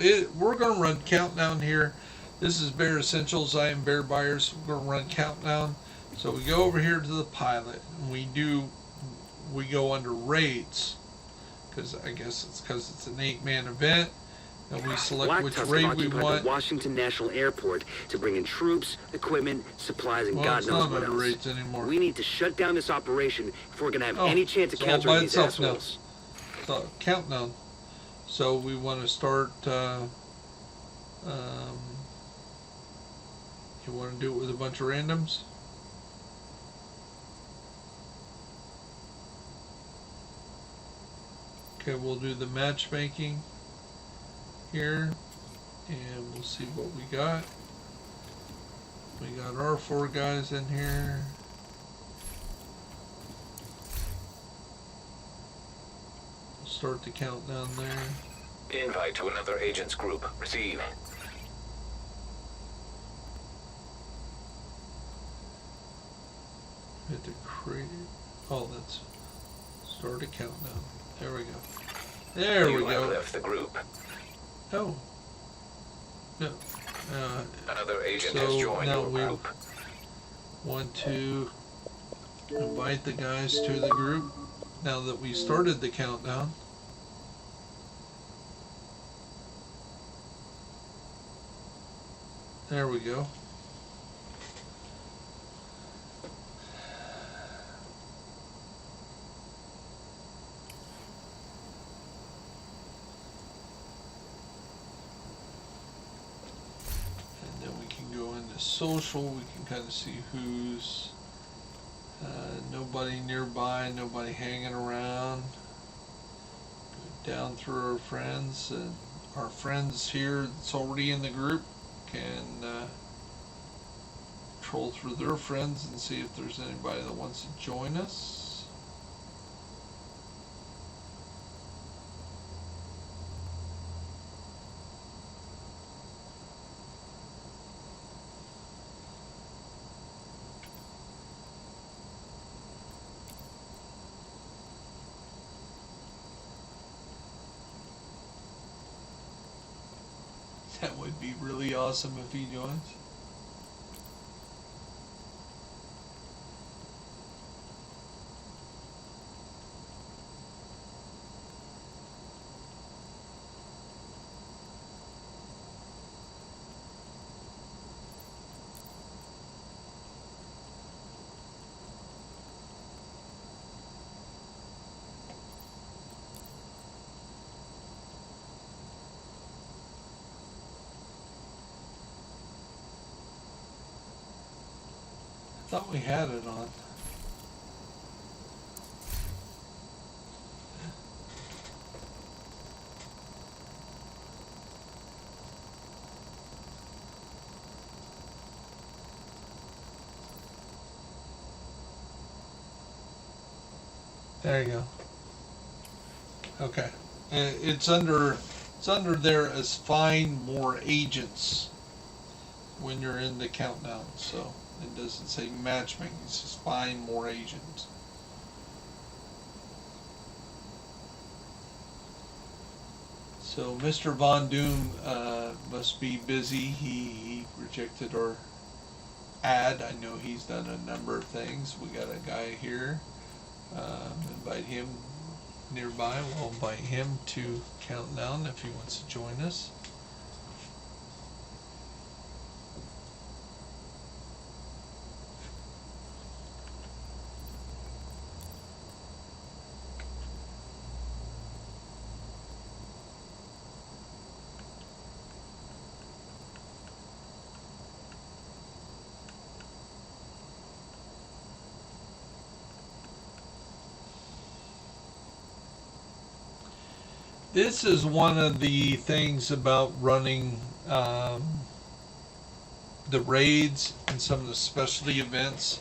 we're going to run countdown here. This is Bear Essentials. I am Bear Byers. We're going to run countdown. So we go over here to the pilot, and we go under raids, because I guess it's because it's an 8-man event, and we select which raid we want. The Washington National Airport to bring in troops, equipment, supplies, and God knows what else. Raids anymore. We need to shut down this operation if we're going to have any chance of countering these assholes. So, countdown. So we want to start. You want to do it with a bunch of randoms? Okay, we'll do the matchmaking here, and we'll see what we got. We got our 4 guys in here. We'll start the countdown there. Invite to another agent's group. Receive. Hit the create. Oh, that's start a countdown. There we go. There we go. You have left the group. Oh. No. Another agent has joined your group. Want to invite the guys to the group now that we started the countdown. There we go. Social, we can kind of see who's nobody nearby, nobody hanging around. Go down through our friends, and our friends here that's already in the group can troll through their friends and see if there's anybody that wants to join us. That would be really awesome if he joins. Thought we had it on. There you go. Okay. It's under there as find more agents when you're in the countdown, so it doesn't say matchmaking, it says find more agents. So Mr. Von Doom must be busy. He rejected our ad. I know he's done a number of things. We got a guy here. Invite him nearby. We'll invite him to countdown if he wants to join us. This is one of the things about running the raids and some of the specialty events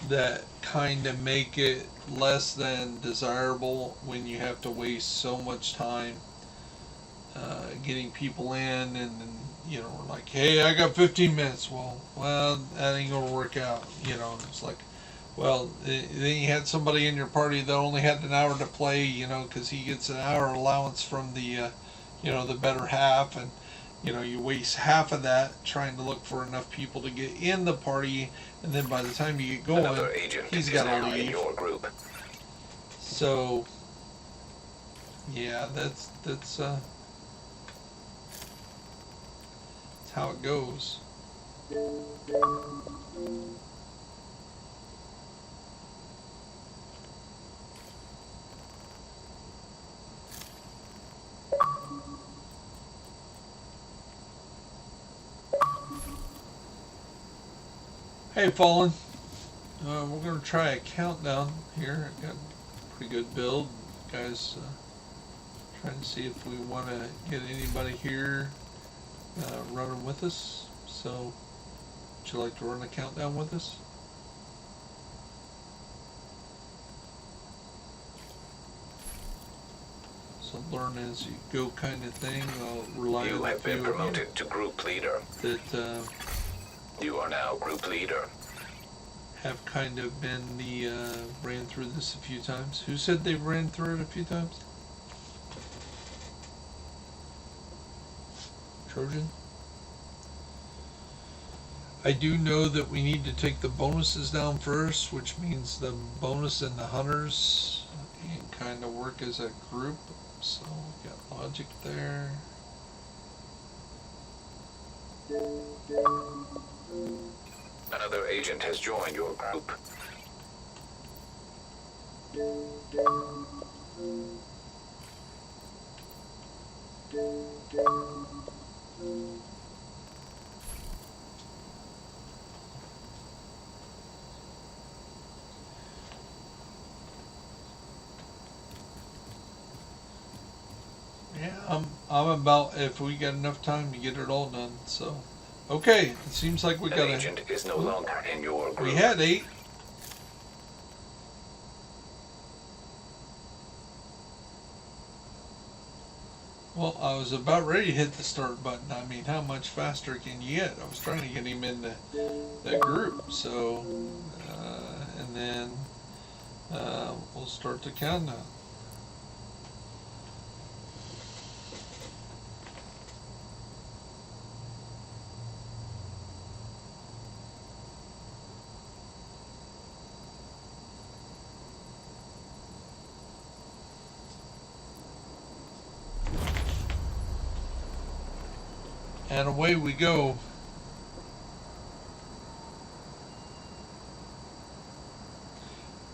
that kind of make it less than desirable when you have to waste so much time getting people in, and you know, like, hey, I got 15 minutes. Well, that ain't gonna work out. You know, it's like, well, then you had somebody in your party that only had an hour to play, you know, because he gets an hour allowance from the the better half, and you waste half of that trying to look for enough people to get in the party, and then by the time you get going, Another agent he's is got now to in leave. your group. So, yeah, that's how it goes. Hey, Fallen. We're going to try a countdown here. I got a pretty good build. Guys, trying to see if we want to get anybody here running with us. So, would you like to run a countdown with us? So learn as you go kind of thing. I'll rely You on have been promoted to group leader. that You are now group leader. have kind of been the ran through this a few times. Who said they ran through it a few times? Trojan? I do know that we need to take the bonuses down first, which means the bonus and the hunters and kind of work as a group. So we got logic there. Another agent has joined your group. Yeah, I'm about if we got enough time to get it all done. So, okay, it seems like we An got agent is no longer in your group. We had 8. Well, I was about ready to hit the start button. I mean, how much faster can you get? I was trying to get him in the group. So, and then we'll start the countdown. And away we go.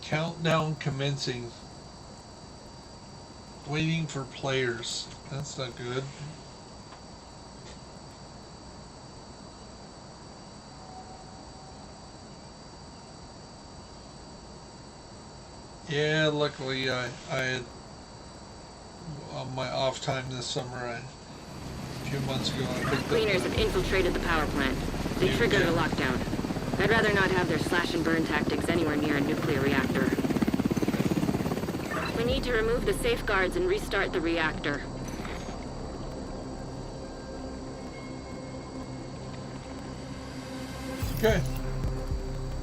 Countdown commencing. Waiting for players. That's not good. Yeah, luckily I had on my off time this summer. A few months ago, I picked Cleaners have infiltrated the power plant. They triggered a lockdown. I'd rather not have their slash and burn tactics anywhere near a nuclear reactor. We need to remove the safeguards and restart the reactor. Okay.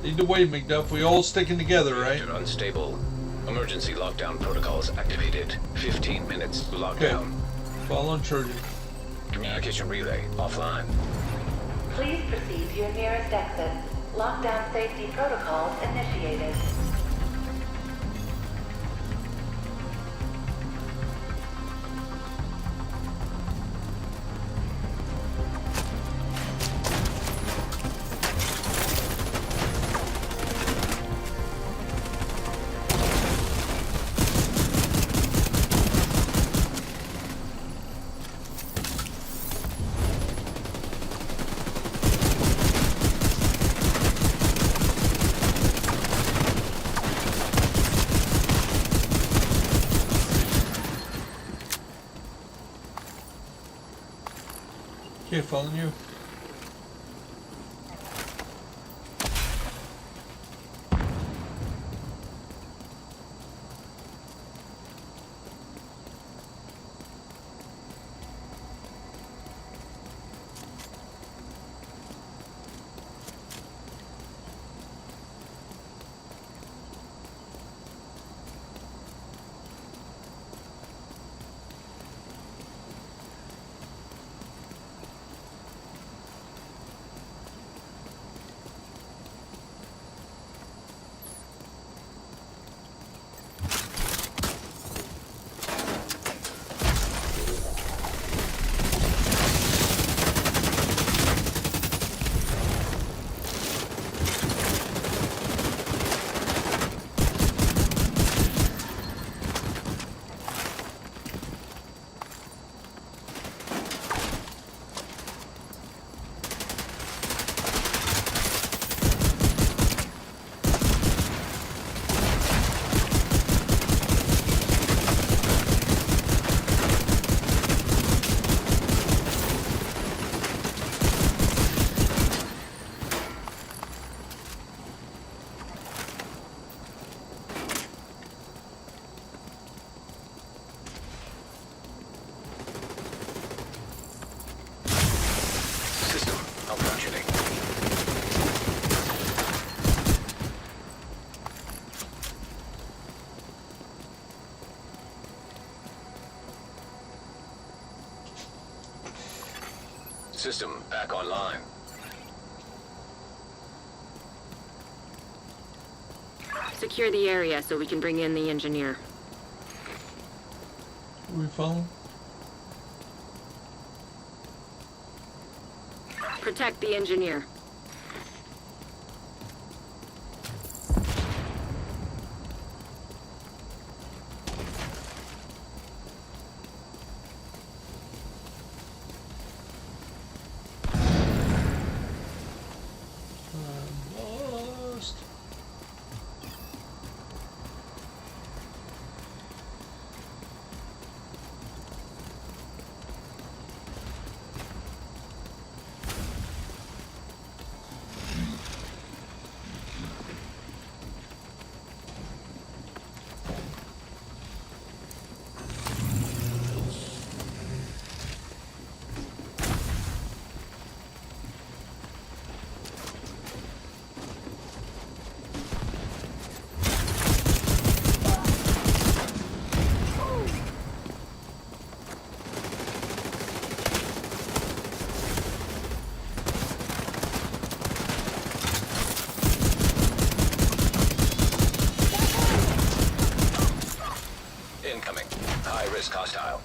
Lead the way, McDuff. We all sticking together, right? Reactor unstable. Emergency lockdown protocols activated. 15 minutes lockdown. Okay. Follow Trojan. Communication relay offline. Please proceed to your nearest exit. Lockdown safety protocols initiated. Okay, following you. System back online. Secure the area so we can bring in the engineer. We following? Protect the engineer. I'm lost. Incoming. High-risk hostile.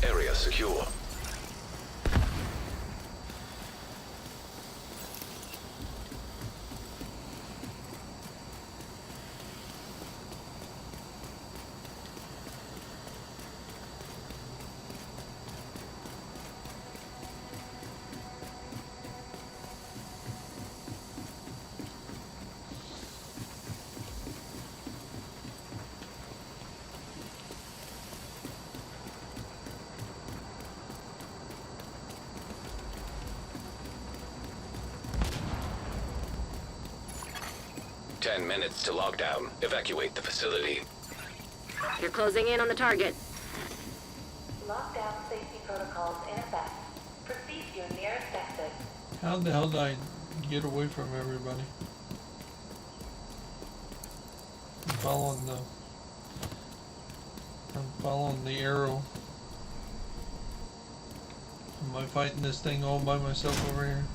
Area secure. Ten minutes to lockdown. Evacuate the facility. You're closing in on the target. Lockdown safety protocols in effect. Proceed to your nearest exit. How the hell did I get away from everybody? I'm following the arrow. Am I fighting this thing all by myself over here?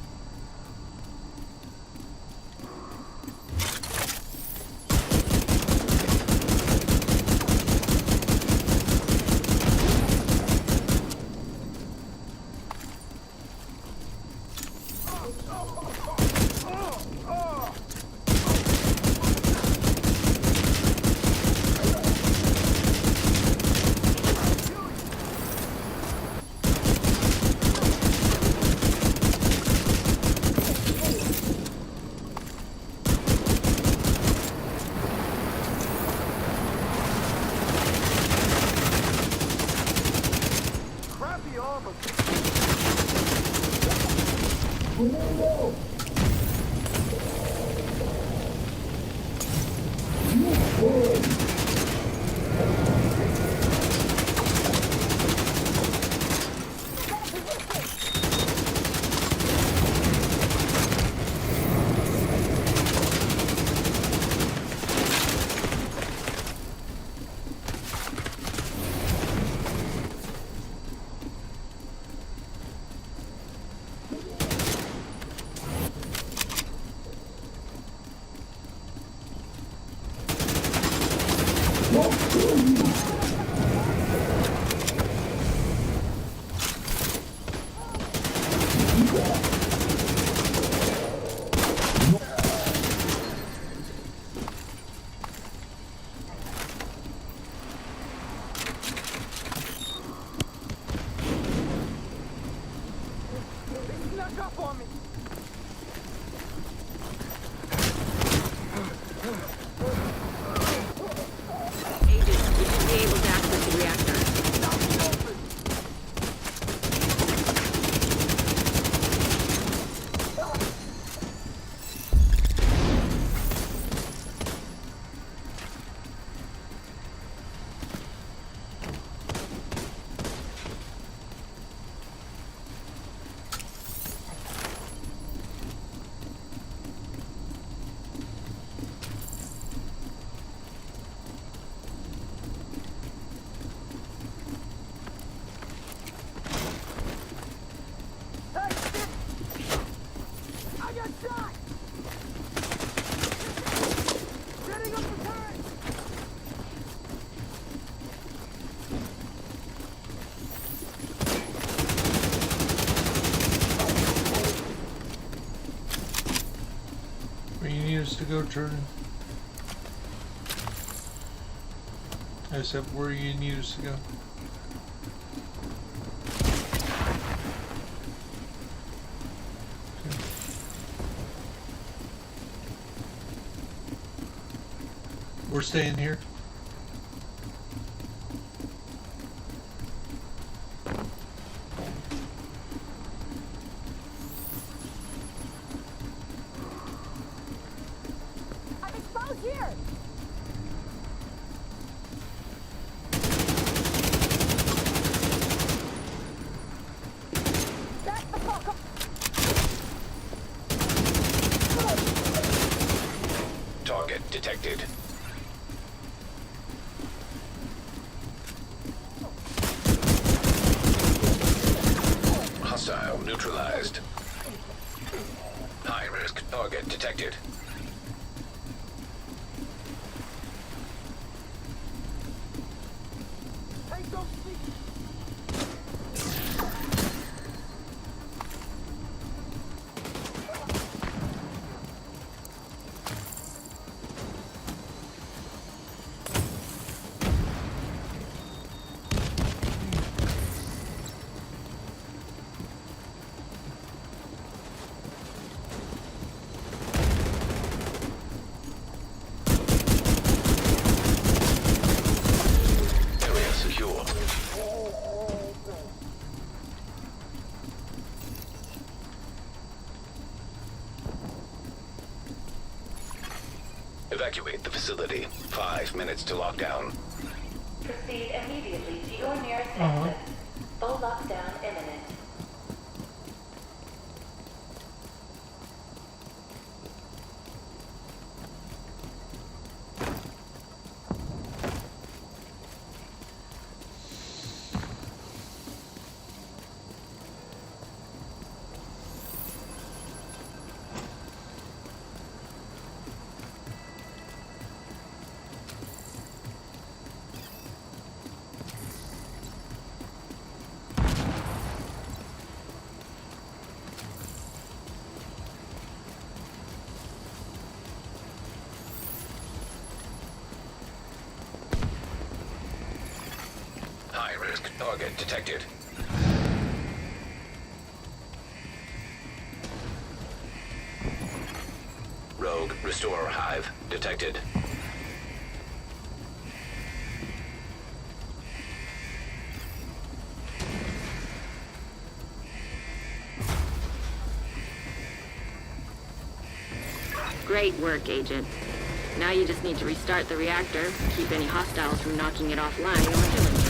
go, Jordan? I said, where you need us to go? Okay. We're staying here. Target detected. Hostile neutralized. High risk target detected. Area secure. Evacuate the facility. 5 minutes to lockdown. Proceed immediately to your nearest Uh-huh. exit. Full lockdown imminent. High risk target detected. Rogue Restorer Hive detected. Great work, Agent. Now you just need to restart the reactor, keep any hostiles from knocking it offline or killing you.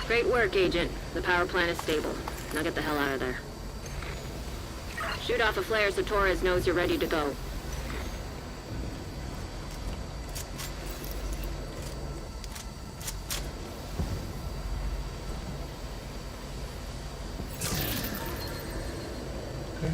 Great work, Agent. The power plant is stable. Now get the hell out of there. Shoot off a flare so Torres knows you're ready to go. Okay.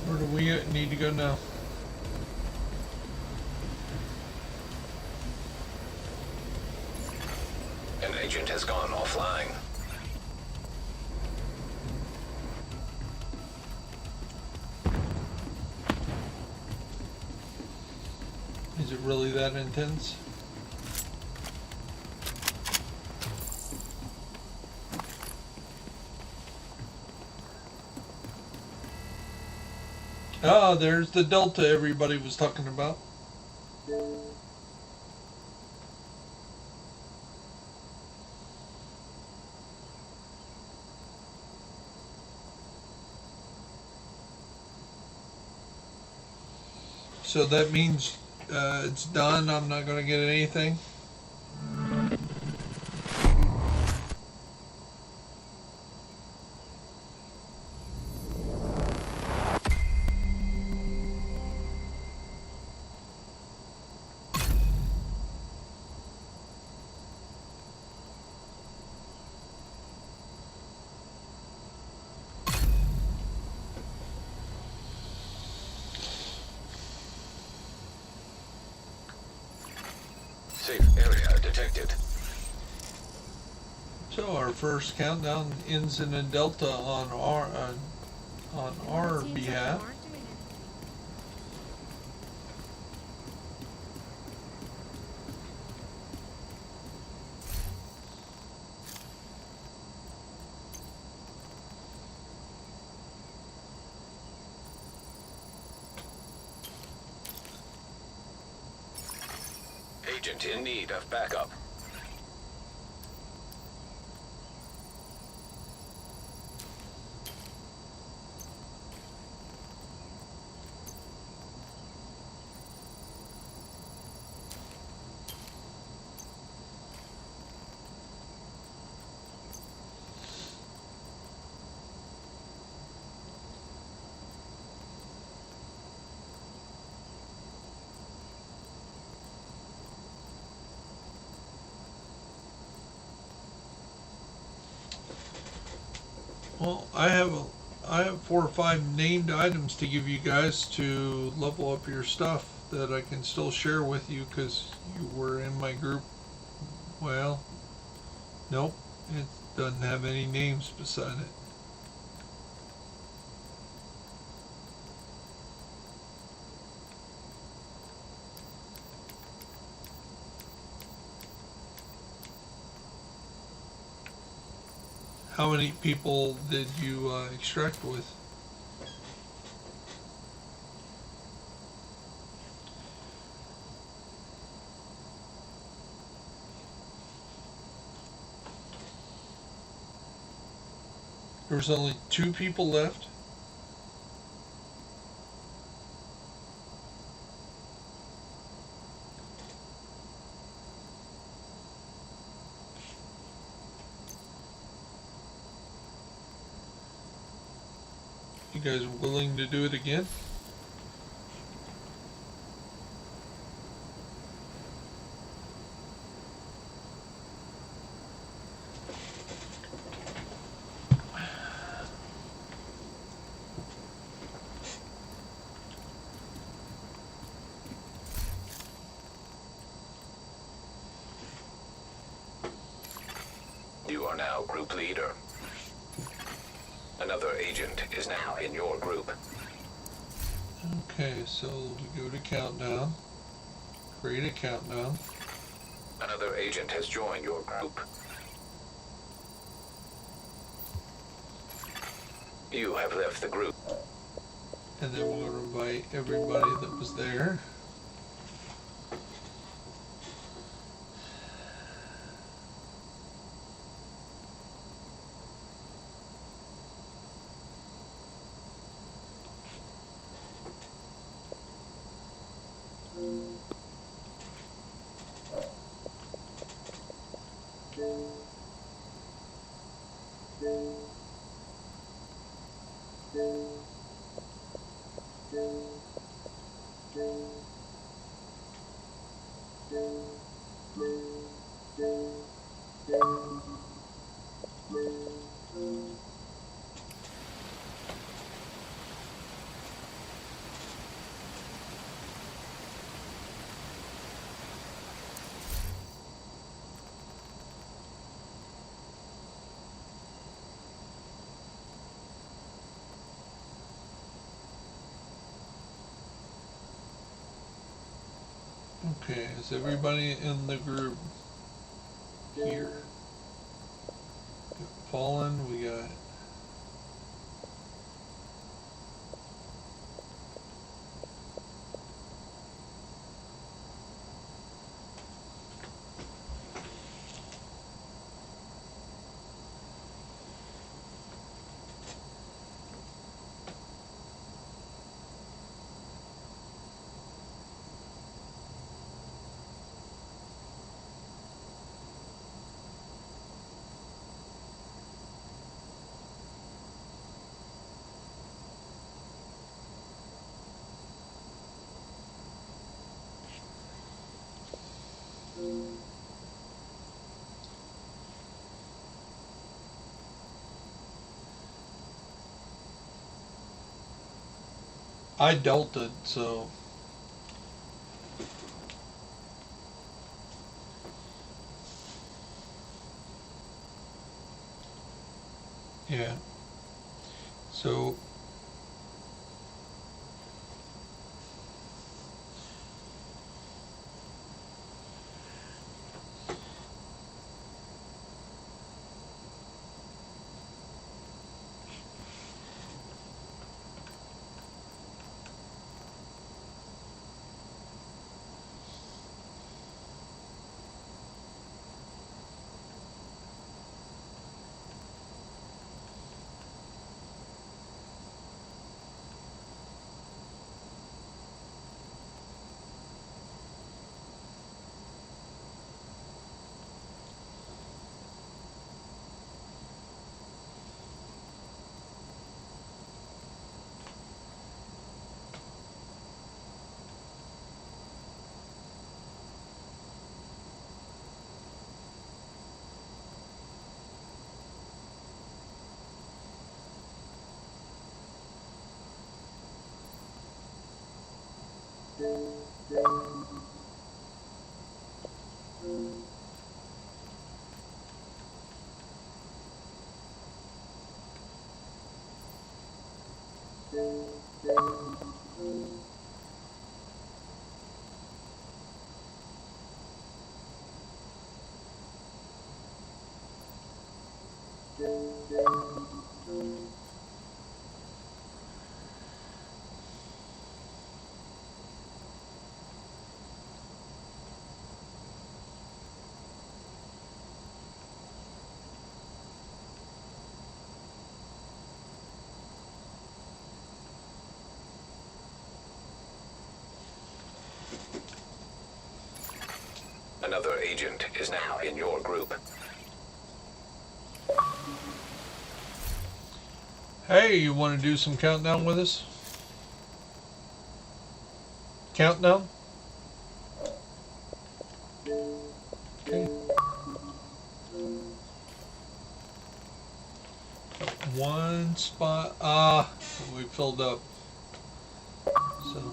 Where do we need to go now? An agent has gone offline. Is it really that intense? Ah, there's the delta everybody was talking about. So that means it's done. I'm not going to get anything. Safe area detected. So our first countdown ends in a delta on our behalf. Agent in need of backup. Well, I have 4 or 5 named items to give you guys to level up your stuff that I can still share with you because you were in my group. Well, nope, it doesn't have any names beside it. How many people did you extract with? There's only 2 people left. You guys willing to do it again? You are now group leader. Another agent is now in your group. Okay, so we go to countdown. Create a countdown. Another agent has joined your group. You have left the group. And then we'll invite everybody that was there. Okay, is everybody in the group here? Got Fallen, we got I delted, so yeah. So Another agent is now in your group. hey, you want to do some countdown with us? Countdown? Okay. One spot. We filled up. So,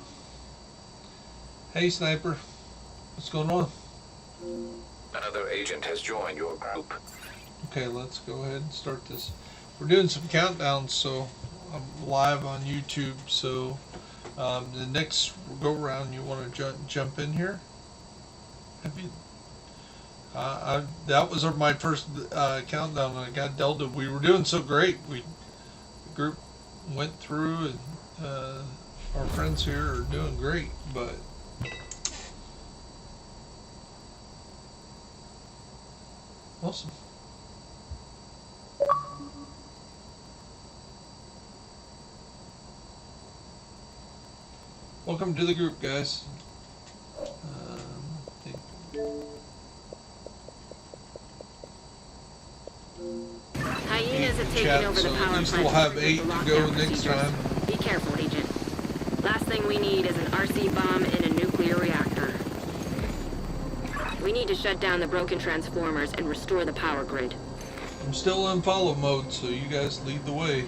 hey, Sniper, what's going on? Another agent has joined your group. Okay, let's go ahead and start this. We're doing some countdowns, so I'm live on YouTube. So the next go round, you want to jump in here? Have you? That was my first countdown, and I got Delta. We were doing so great. The group went through, and our friends here are doing great, but. Awesome. Welcome to the group, guys. Hyenas have taken over the power at least plant. we'll have with 8 the to lockdown go next procedures. time. Be careful, Agent. Last thing we need is an RC bomb in a nuclear reactor. We need to shut down the broken transformers and restore the power grid. I'm still in follow mode, so you guys lead the way.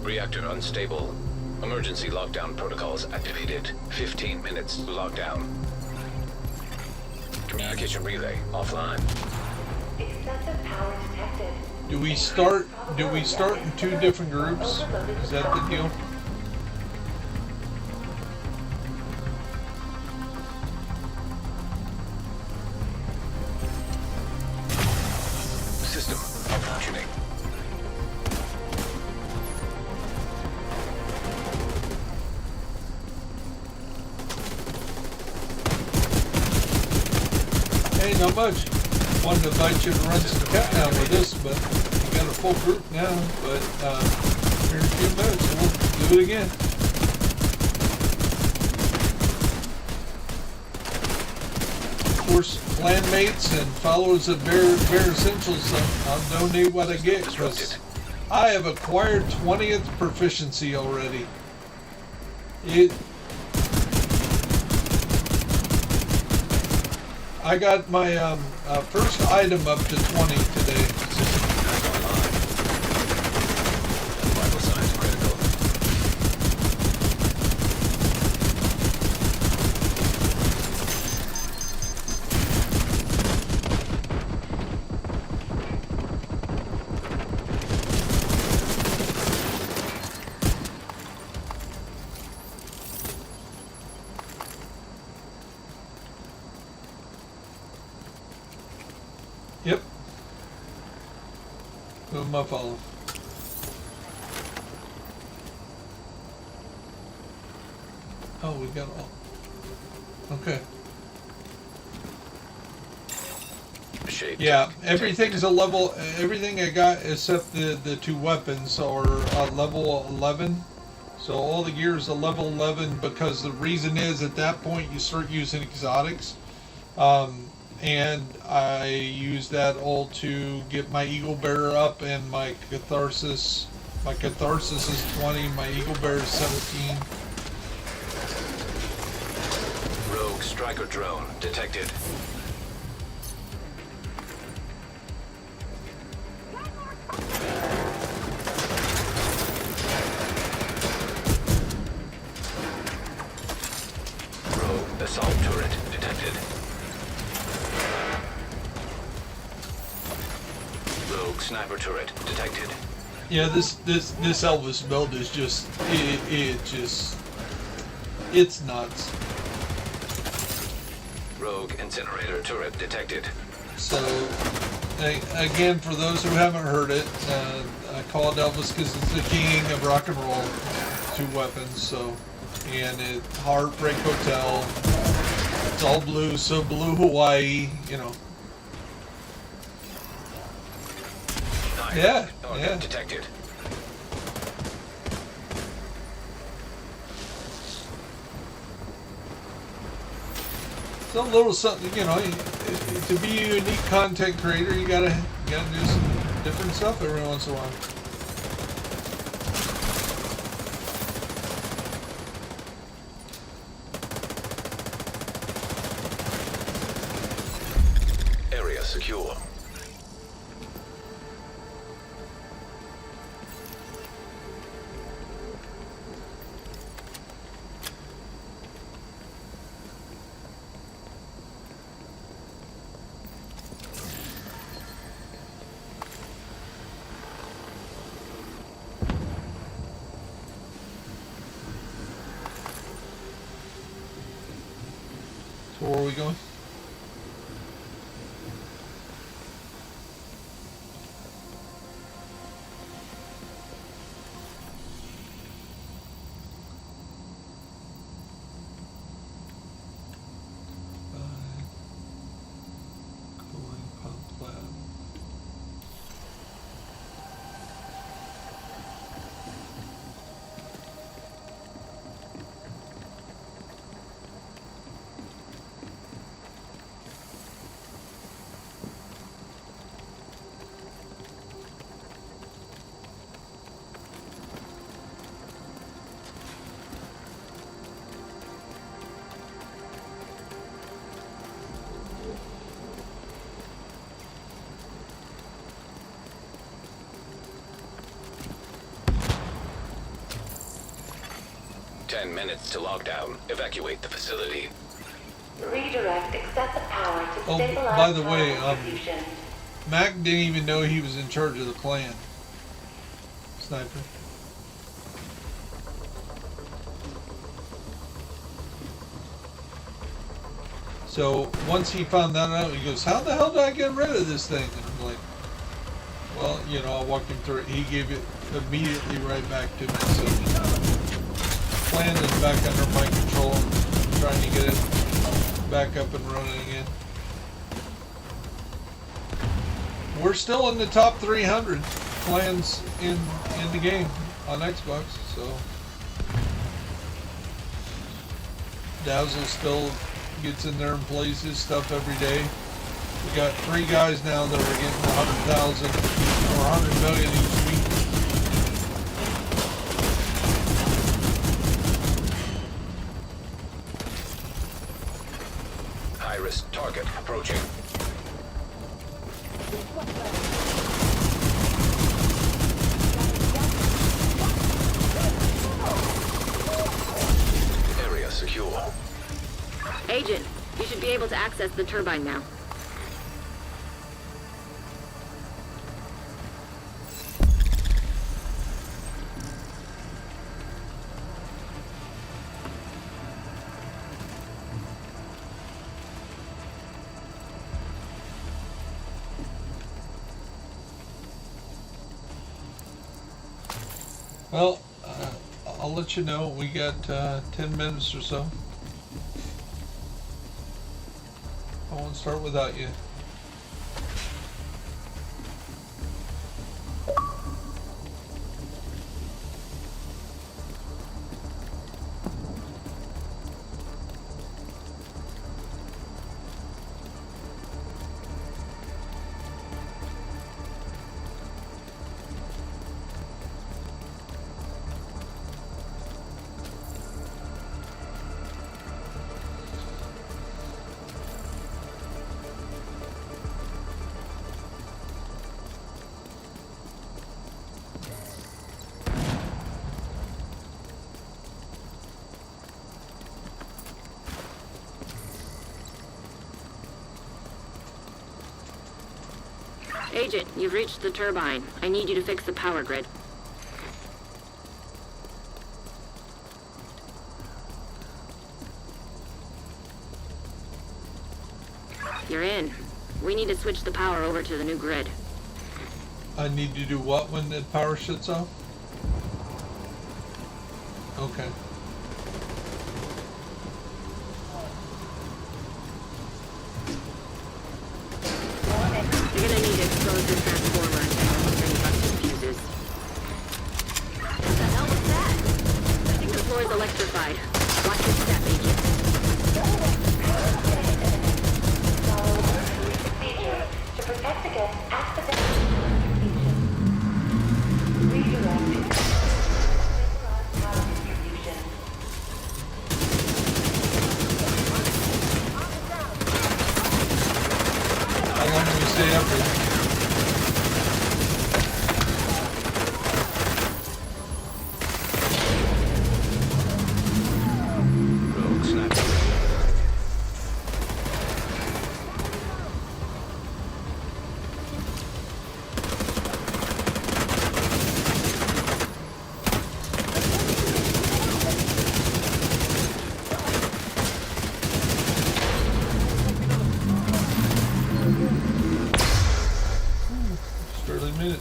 Reactor unstable. Emergency lockdown protocols activated. 15 minutes lockdown. Communication relay offline. Excessive power detected. Do we start in 2 different groups? Is that the deal? Hey, not much. Wanted to invite you to run some countdown with us, but we got a full group now. But here in a few minutes, we'll do it again. Of course, clanmates and followers of Bare Essentials, I'll donate what I get, because I have acquired 20th proficiency already. I got my first item up to 20 today. Vital signs critical. Yep. Who am I following? Oh, we got all. Okay. Shape. Yeah, everything's a level. Everything I got except the two weapons are level 11. So all the gear is a level 11 because the reason is at that point you start using exotics. And I use that all to get my Eagle Bearer up and my Catharsis. My Catharsis is 20, my Eagle Bearer is 17. Rogue striker drone detected. Rogue assault turret detected. Rogue sniper turret detected. Yeah, this Elvis build is just it's nuts. Rogue incinerator turret detected. So again, for those who haven't heard it, I call it Elvis because it's the king of rock and roll. 2 weapons, so and it Heartbreak Hotel. It's all blue, so blue Hawaii, you know. Yeah, Target yeah. detected. It's a little something, you know. To be a unique content creator, you gotta do some different stuff every once in a while. Area secure. So where are we going? Cooling pump lab. Minutes to lockdown. Evacuate the facility. Redirect excessive power to Oh, stabilize by the power way, distribution. Mac didn't even know he was in charge of the clan. Sniper. So once he found that out, he goes, "How the hell did I get rid of this thing?" And I'm like, "Well, you know, I walked him through it. He gave it immediately right back to me." So plan is back under my control. I'm trying to get it back up and running again. we're still in the top 300 plans in the game on Xbox. So Dazzle still gets in there and plays his stuff every day. We got 3 guys now that are getting 100,000 or 100 million each week. High-risk target approaching. Area secure. Agent, you should be able to access the turbine now. Well, I'll let you know. We got 10 minutes or so. I won't start without you. Agent, you've reached the turbine. I need you to fix the power grid. You're in. We need to switch the power over to the new grid. I need to do what when the power shuts off? Okay. You're gonna need to expose the transformer and any busted fuses. What the hell was that? I think the floor is electrified. Watch your step, Agent. Follow emergency procedures to protect against accidental electrocution. Redirect to stabilized power distribution. How long do we stay up here? Rogue sniper. Barely made it.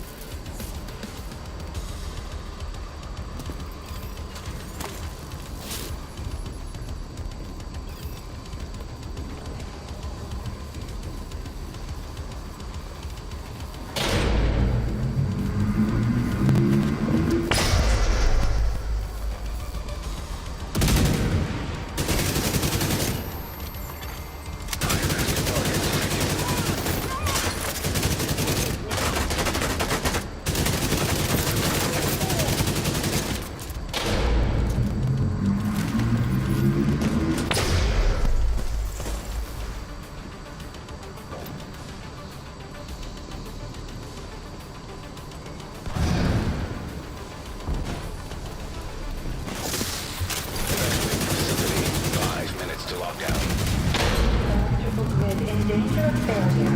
Facility. 5 minutes to lockdown. Electrical grid in danger of failure.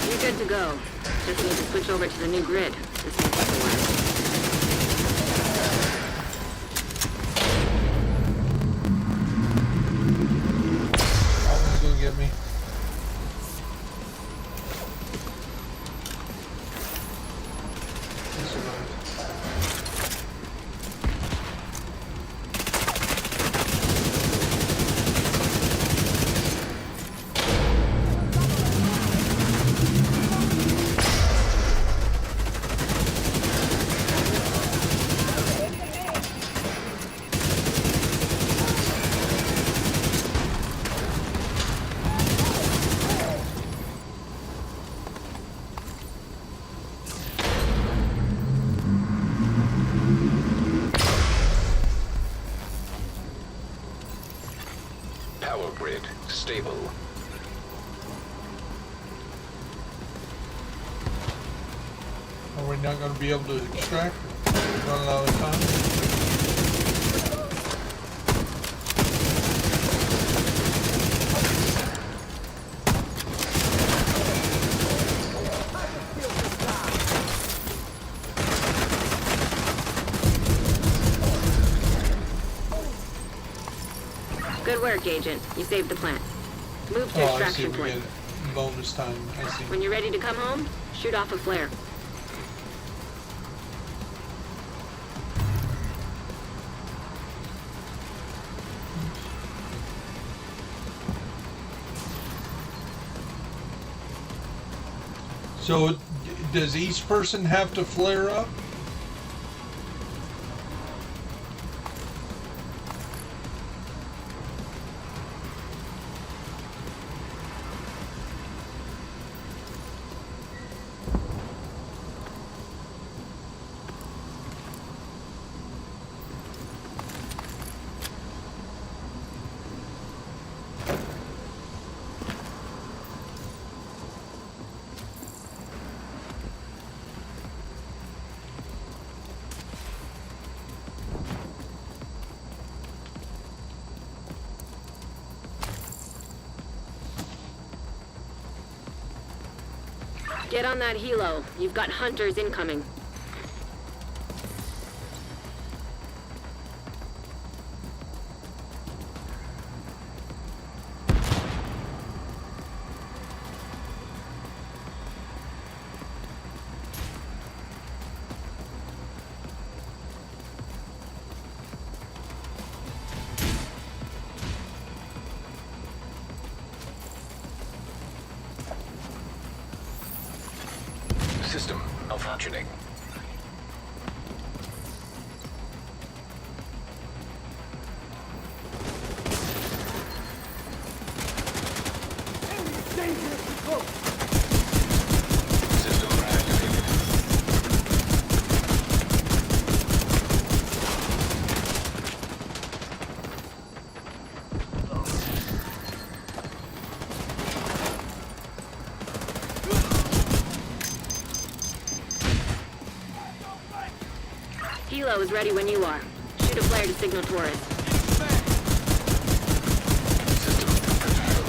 You're good to go. Just need to switch over to the new grid. This may take a while. Always gonna get me. I survived. unstable. Are we not going to be able to extract it? Running out of time? Good work, Agent. You saved the plant. Move to Oh, I see. extraction We point. get bonus time. I see. When you're ready to come home, shoot off a flare. So, does each person have to flare up? Get on that helo. You've got hunters incoming. System malfunctioning. System reactivated. Helo is ready when you are. Shoot a flare to signal tourists. System confirmed.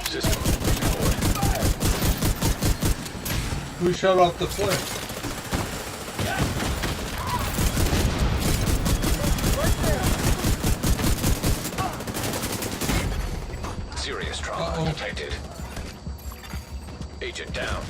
System deployed. Who shut off the flare? Serious trauma Uh-oh. detected. Agent down.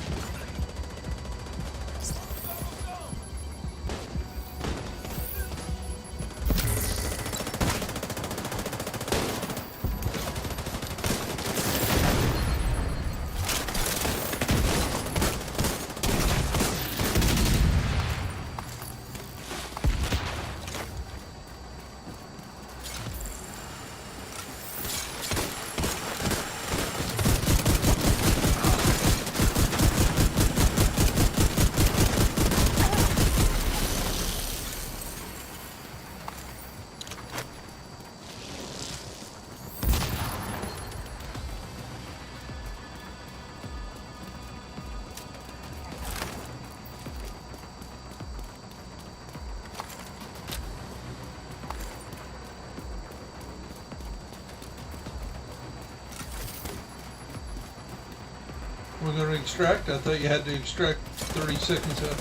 We're going to extract? I thought you had to extract 30 seconds up.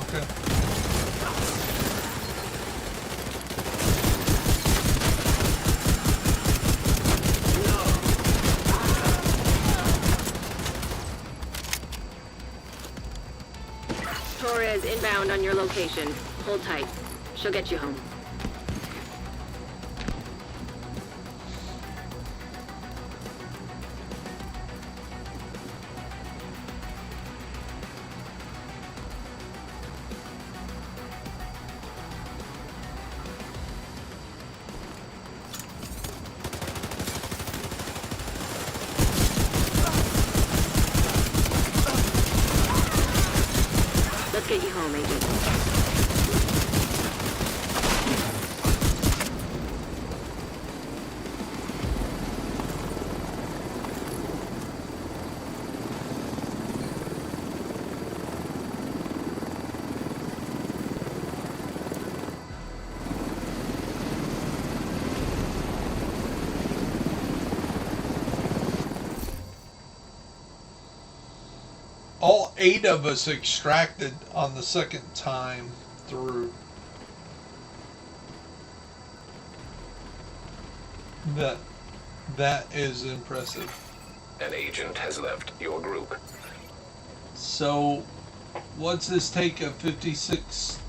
Okay. Torres inbound on your location. Hold tight. She'll get you home. Let's get you home, Agent. all 8 of us extracted on the second time through. That is impressive. An agent has left your group. So, what's this take of 56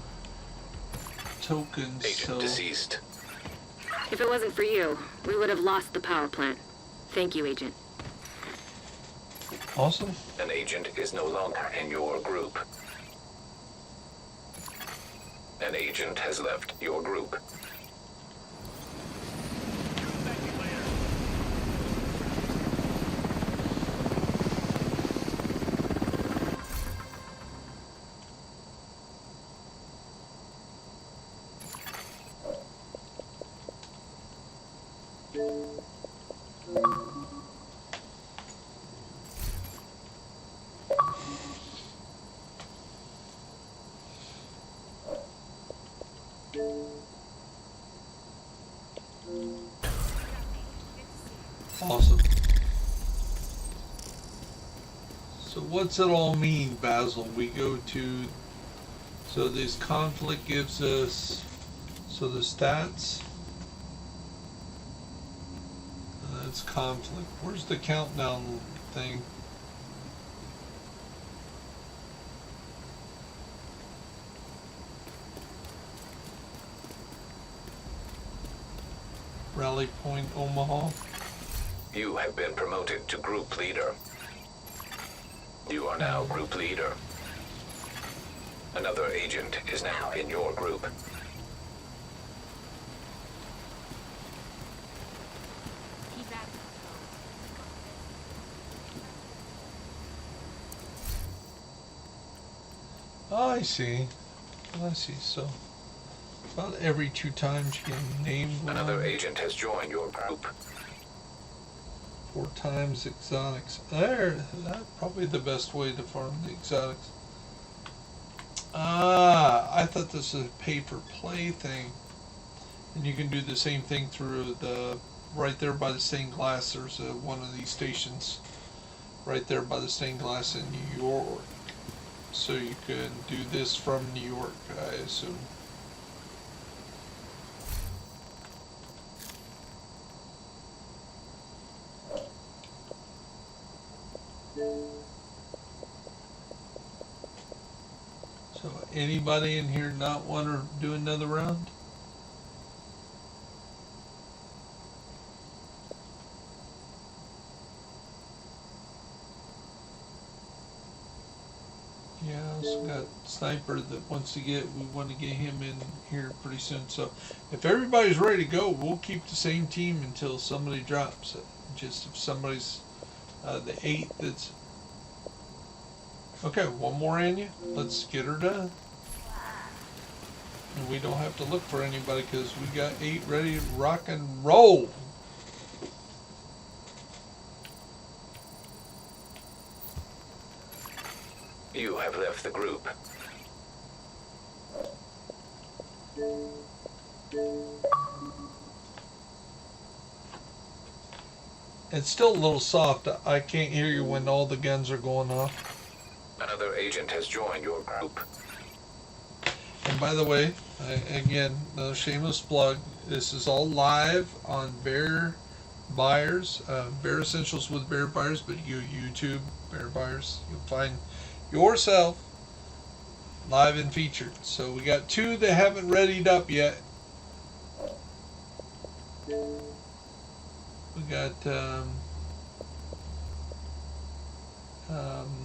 tokens? Agent deceased. If it wasn't for you, we would have lost the power plant. Thank you, Agent. Awesome. An agent is no longer in your group. An agent has left your group. Awesome. So what's it all mean, Basil? We go to, so this conflict gives us, so the stats, that's conflict. Where's the countdown thing? Rally Point, Omaha. You have been promoted to group leader. You are now group leader. Another agent is now in your group. Oh, I see. I see. So about every 2 times you can name one. Another agent has joined your group. 4 times exotics. There, that's probably the best way to farm the exotics. Ah, I thought this was a pay-for-play thing. And you can do the same thing through the, right there by the stained glass, there's one of these stations right there by the stained glass in New York. So you can do this from New York, I assume. So anybody in here not want to do another round? Yeah, I also got Sniper that wants to we want to get him in here pretty soon. So if everybody's ready to go, we'll keep the same team until somebody drops. Just if somebody's the 8 that's okay. One more, Anya. Let's get her done. And we don't have to look for anybody because we got 8 ready to rock and roll. You have left the group. It's still a little soft. I can't hear you when all the guns are going off. Another agent has joined your group. And by the way, again, no shameless plug. This is all live on Bear Buyers, Bear Essentials with Bear Buyers, but YouTube Bear Buyers. You'll find yourself live and featured. So we got 2 that haven't readied up yet. We got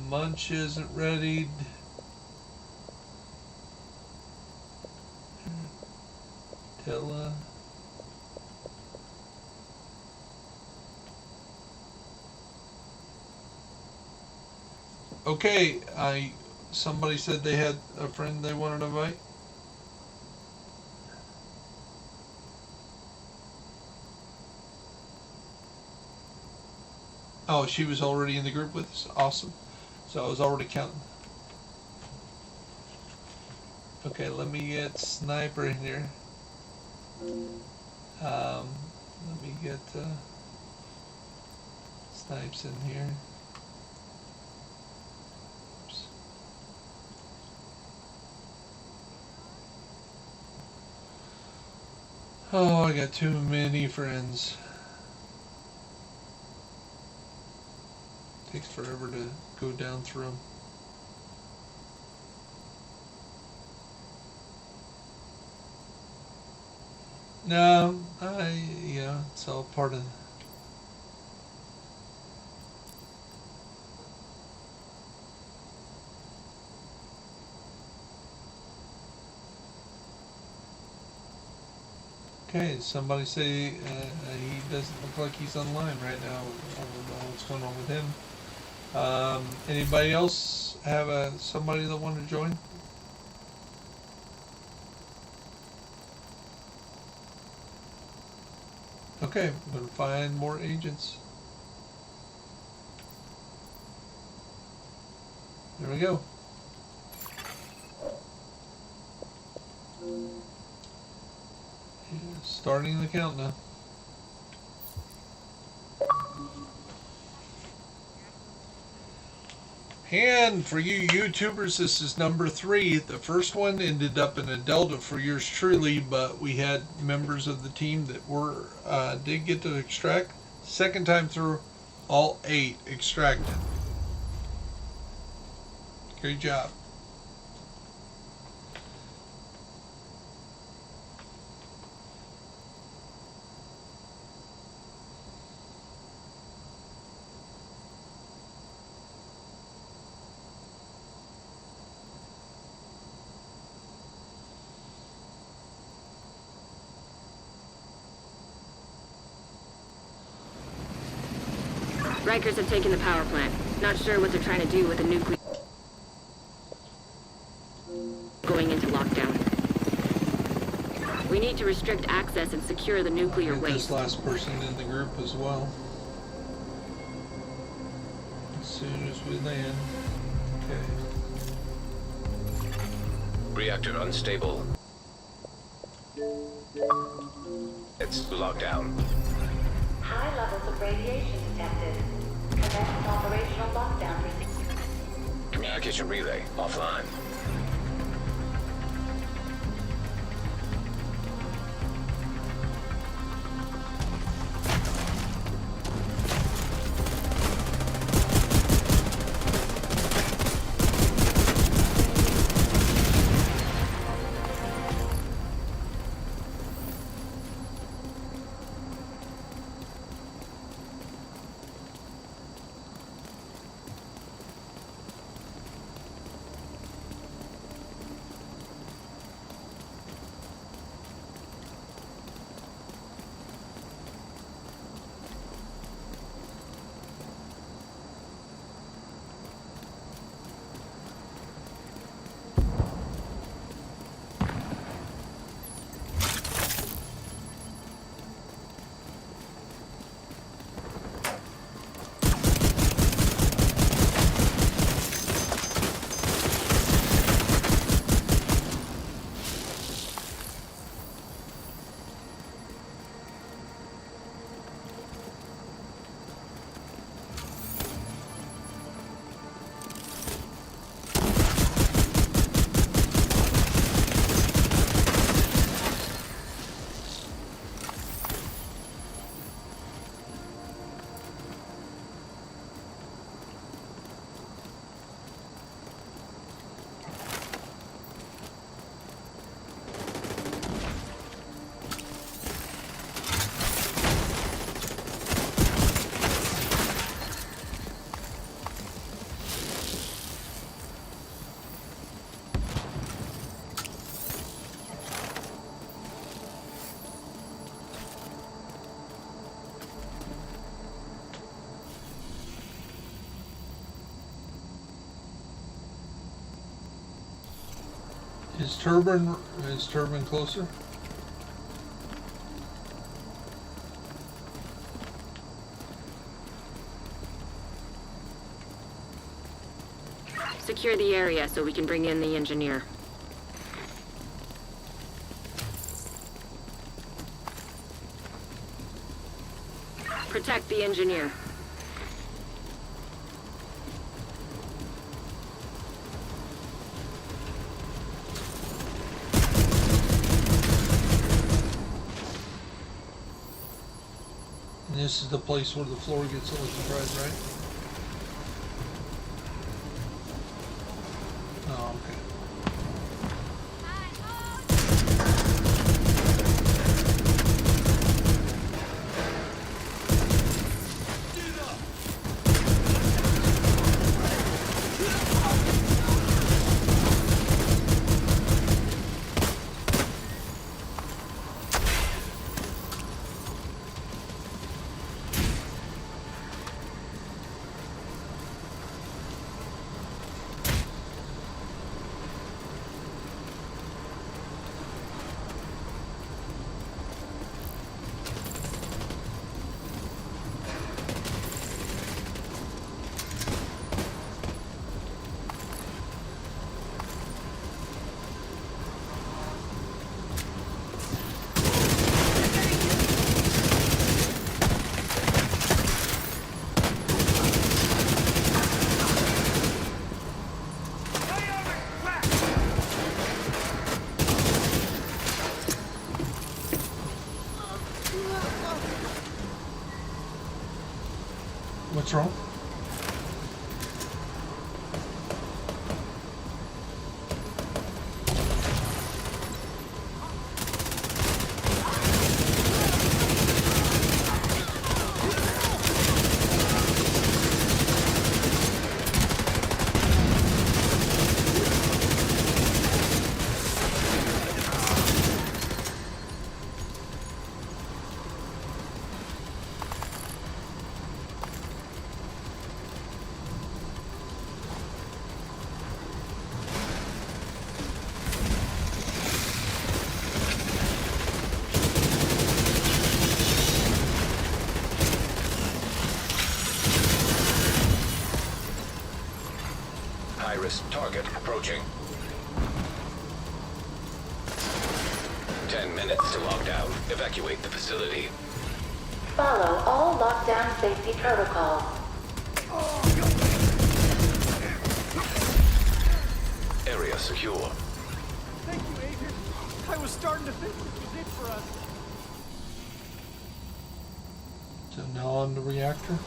Munch isn't readied. Tilla. Okay, somebody said they had a friend they wanted to invite. Oh, she was already in the group with us. Awesome. So I was already counting. Okay, let me get Sniper in here. Let me get Snipes in here. Oh, I got too many friends. Takes forever to go down through them. No, yeah, it's all part of. Okay, somebody say he doesn't look like he's online right now. I don't know what's going on with him. Anybody else have somebody that want to join? Okay, I'm gonna find more agents. There we go. Yeah, starting the count now. And for you YouTubers, this is number 3. The first one ended up in a Delta for yours truly, but we had members of the team that did get to extract. Second time through, all 8 extracted. Great job. Rikers have taken the power plant. Not sure what they're trying to do with the nuclear... Going into lockdown. We need to restrict access and secure the nuclear Get waste. this last person in the group as well. As soon as we land. Okay. Reactor unstable. It's locked down. High levels of radiation detected. Commence operational lockdown procedure. Communication relay offline. Is turbine closer? Secure the area so we can bring in the engineer. Protect the engineer. this is the place where the floor gets electrified, right? Oh, okay. What's wrong? High-risk target approaching. 10 minutes to lockdown. Evacuate the facility. Follow all lockdown safety protocols. Area secure. Thank you, Agent. I was starting to think this was it for us. So now on the reactor.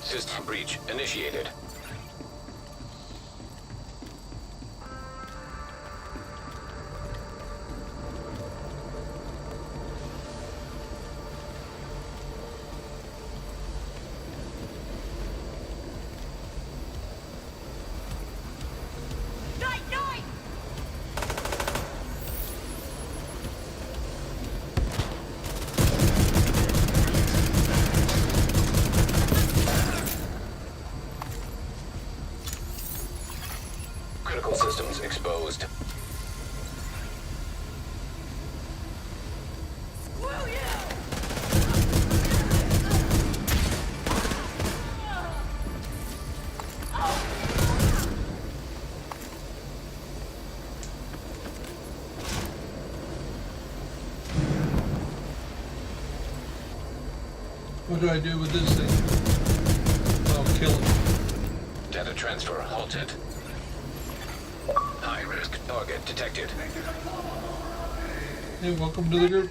System breach initiated. Critical systems exposed. What do I do with this thing? Oh, kill it. Data transfer halted. High-risk target detected. Hey, welcome to the group.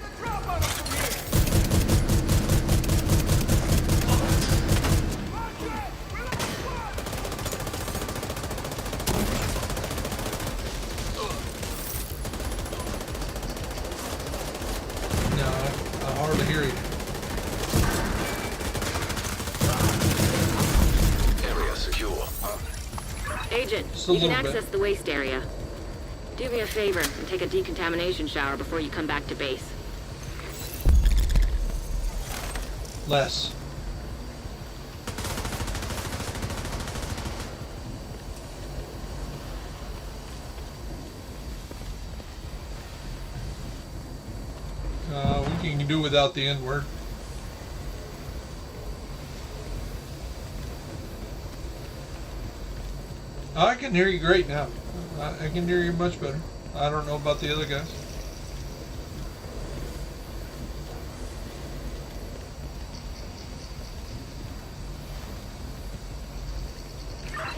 No, I hardly hear you. Area secure. Agent, Just a you can little bit. access the waste area. Do me a favor and take a decontamination shower before you come back to base. Less. You can do without the N word. I can hear you great now. I can hear you much better. I don't know about the other guys.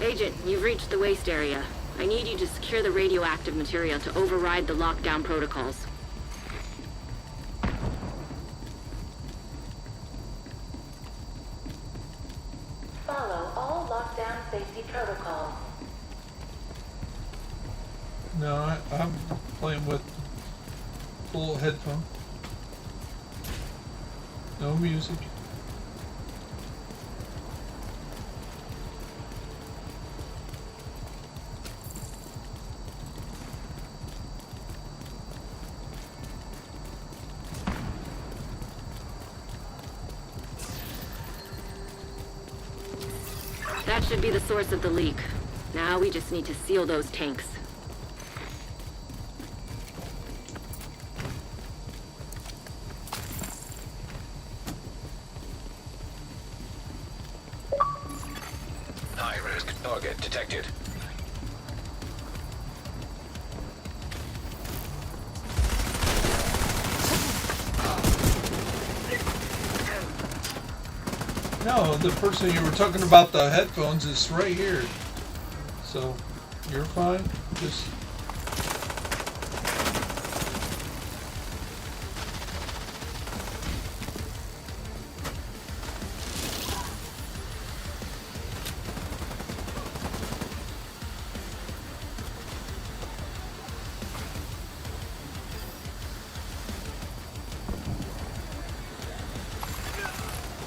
Agent, you've reached the waste area. I need you to secure the radioactive material to override the lockdown protocols. Follow all lockdown safety protocols. No, I'm playing with full headphone. No music. That should be the source of the leak. Now we just need to seal those tanks. High-risk target detected. No, the person you were talking about the headphones is right here. So, you're fine. Just...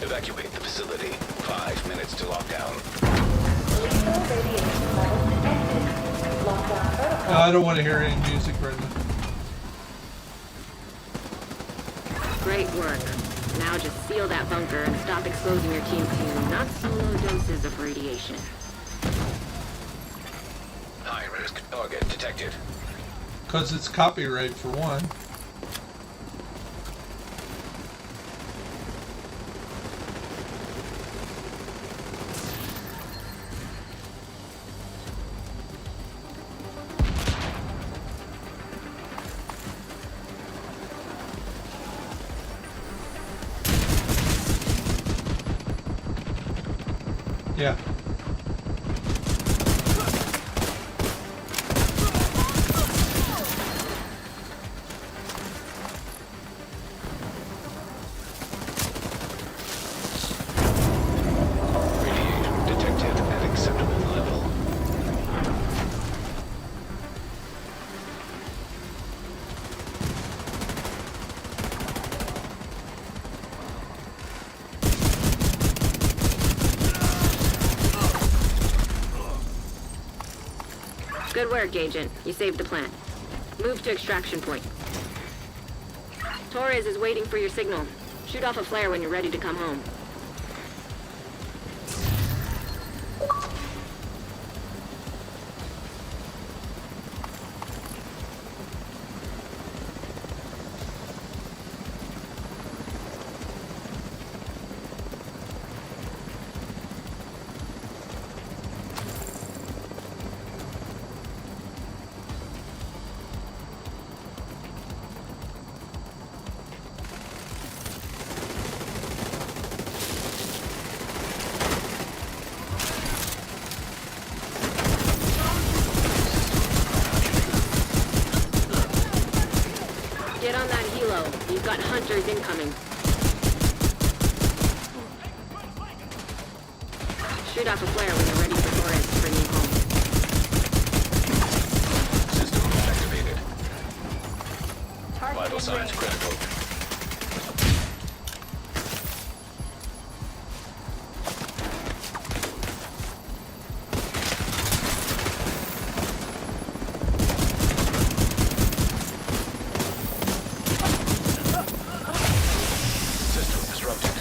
Evacuate the facility. 5 minutes to lockdown. Lethal radiation levels detected. Lockdown protocol. I don't want to hear any music right now. Great work. Now just seal that bunker and stop exposing your team to not so low doses of radiation. High-risk target detected. Because it's copyright for one. Yeah. Radiation detected at acceptable level. Good work, Agent. You saved the plant. Move to extraction point. Torres is waiting for your signal. Shoot off a flare when you're ready to come home. Get on that helo. You've got hunters incoming. Shoot off a flare when you're ready for Torres to bring you home. System activated. Vital signs critical. System disrupted.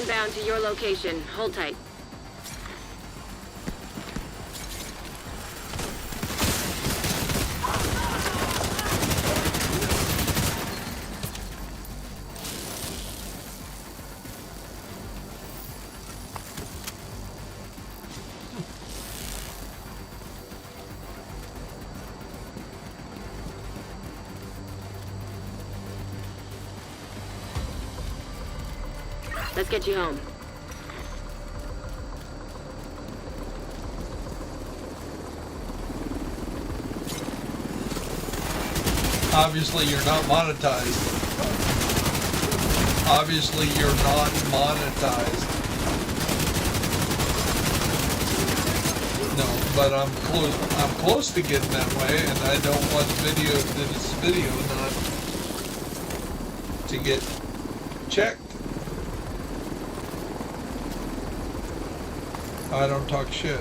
inbound to your location. Hold tight. Let's get you home. Obviously, you're not monetized. Obviously, you're not monetized. No, but I'm close. I'm close to getting that way, and I don't want this video not to get checked. I don't talk shit.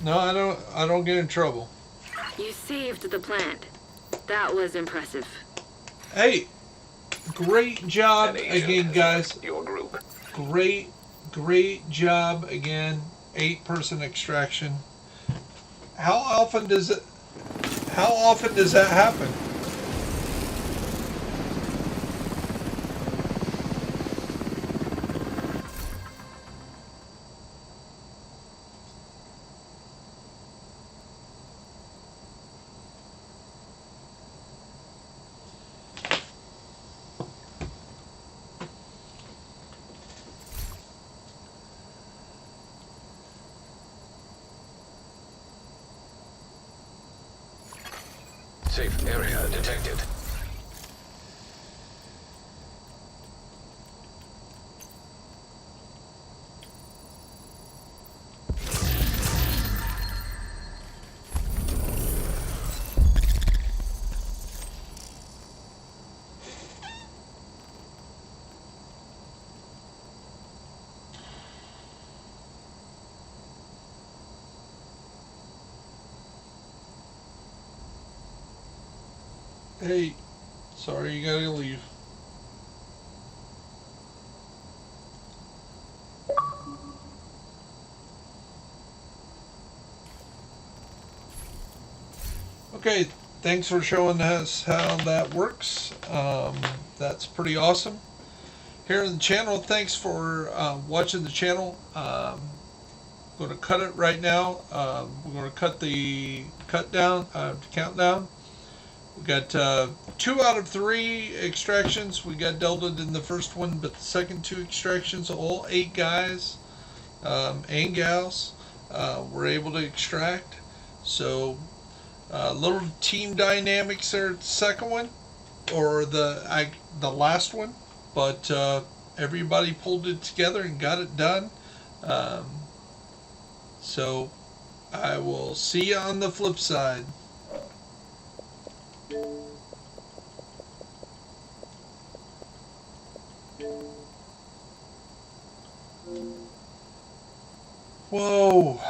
No, I don't get in trouble. You saved the plant. That was impressive. Hey, great job An agent again, has guys. left your group. Great job again. 8-person extraction. How often does that happen? Safe area detected. Hey, sorry you gotta leave. Okay, thanks for showing us how that works. That's pretty awesome. Here on the channel, thanks for watching the channel. Going to cut it right now. We're going to cut the countdown. We got 2 out of 3 extractions. We got delted in the first one, but the second 2 extractions, all 8 guys and gals were able to extract. So little team dynamics there at the second one, or the last one, but everybody pulled it together and got it done. So I will see you on the flip side. Whoa.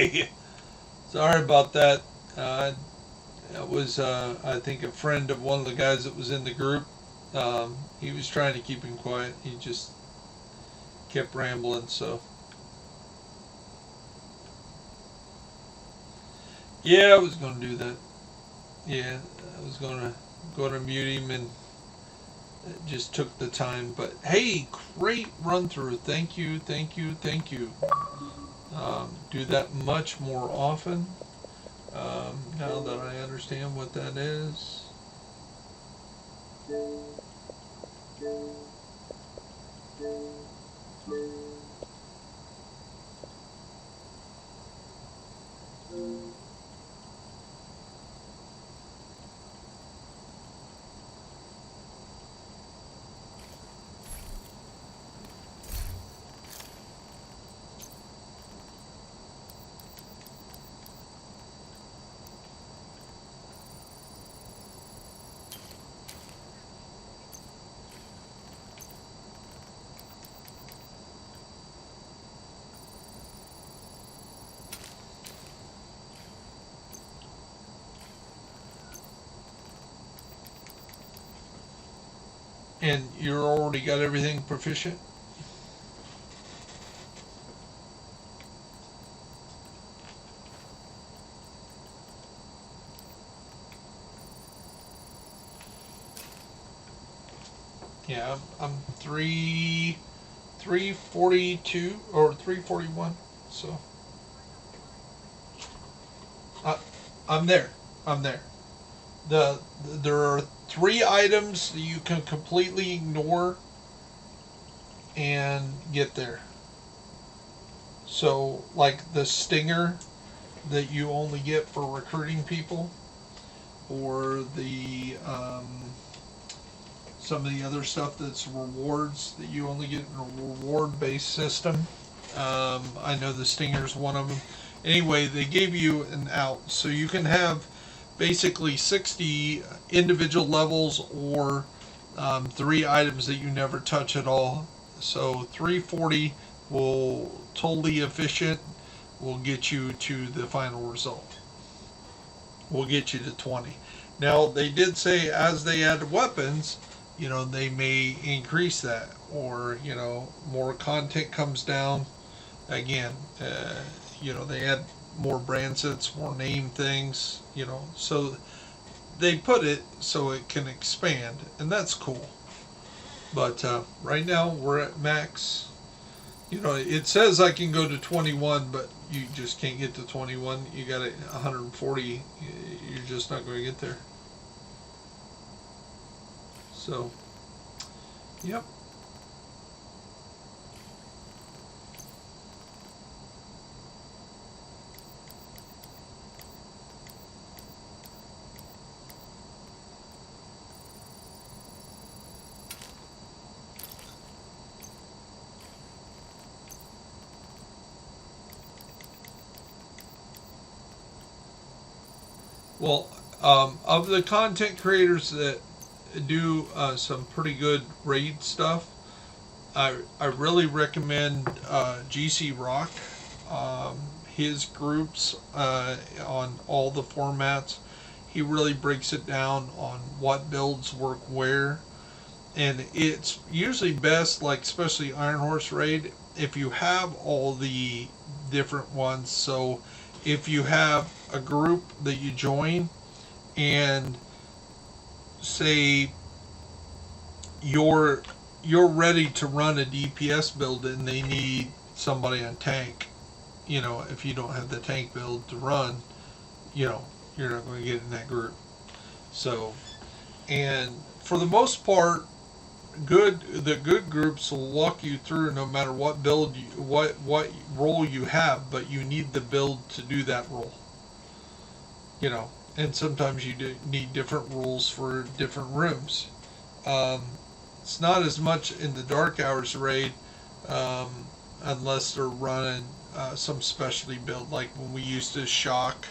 Okay. Sorry about that. That was, I think, a friend of one of the guys that was in the group. He was trying to keep him quiet. He just kept rambling, so. Yeah, I was going to do that. Yeah, I was going to mute him, and it just took the time. But hey, great run through. Thank you, thank you, thank you. Do that much more often. Now that I understand what that is. And you're already got everything proficient? Yeah, I'm 342 or 341, so I'm there. I'm there. There are 3 items that you can completely ignore and get there. So, like the stinger that you only get for recruiting people, or the some of the other stuff that's rewards that you only get in a reward-based system. I know the stinger's one of them. Anyway, they gave you an out, so you can have basically 60 individual levels or 3 items that you never touch at all. So 340 will totally efficient, will get you to the final result. Will get you to 20. Now they did say as they add weapons, you know, they may increase that, or you know, more content comes down. Again, you know, they add more brand sets, more name things, you know, so they put it so it can expand, and that's cool. But right now we're at max. You know, it says I can go to 21, but you just can't get to 21. You got 140. You're just not going to get there. So, yep. Well, of the content creators that do some pretty good raid stuff, I really recommend GC Rock. His groups on all the formats, he really breaks it down on what builds work where, and it's usually best, like especially Iron Horse Raid, if you have all the different ones. So if you have a group that you join and say you're ready to run a DPS build and they need somebody on tank, you know, if you don't have the tank build to run, you know, you're not going to get in that group. So, and for the most part, the good groups will walk you through no matter what build what role you have, but you need the build to do that role, you know, and sometimes you need different rules for different rooms. It's not as much in the Dark Hours raid, unless they're running some specialty build, like when we used to shock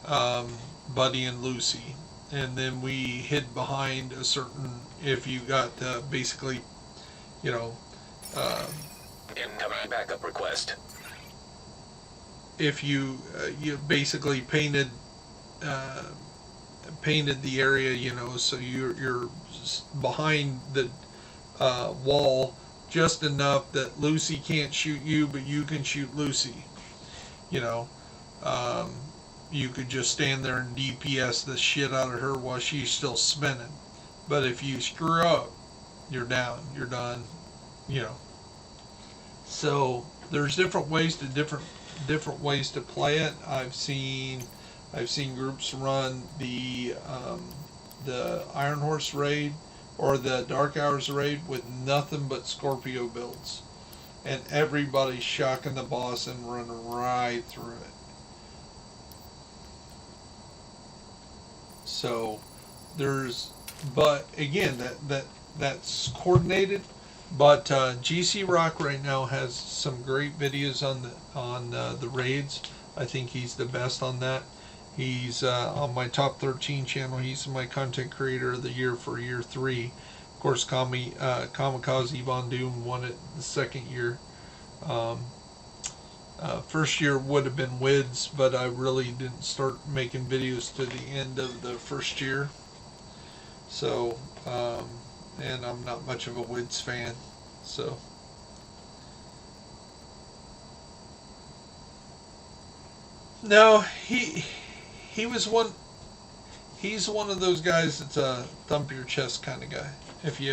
Buddy and Lucy, and then we hid behind a certain, if you got basically, you know, Incoming backup request. if you you basically uh, painted the area, you know, so you're behind the wall just enough that Lucy can't shoot you, but you can shoot Lucy. You know, you could just stand there and DPS the shit out of her while she's still spinning. But if you screw up, you're down, you're done. You know. So there's different ways to play it. I've seen groups run the Iron Horse raid or the Dark Hours raid with nothing but Scorpio builds, and everybody's shocking the boss and running right through it. So but again, that's coordinated. But GC Rock right now has some great videos on the raids. I think he's the best on that. He's on my top 13 channel. He's my content creator of the year for year 3. Of course, Kamikaze Von Doom won it the second year. First year would have been Wids, but I really didn't start making videos to the end of the first year. So, and I'm not much of a Wids fan, so. No, he's one of those guys that's a thump your chest kind of guy. If you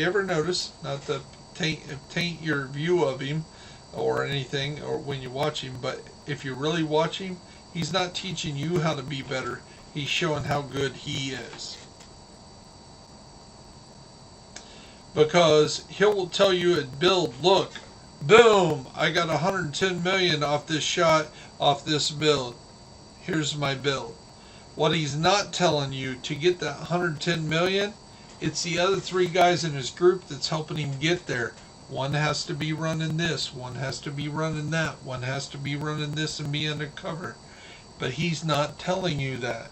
ever notice, not to taint your view of him or anything, or when you watch him, but if you really watch him, he's not teaching you how to be better. He's showing how good he is. Because he'll tell you at build, look, boom, I got 110 million off this shot, off this build. Here's my build. What he's not telling you, to get that 110 million, it's the other 3 guys in his group that's helping him get there. One has to be running this, one has to be running that, one has to be running this and be undercover. But he's not telling you that.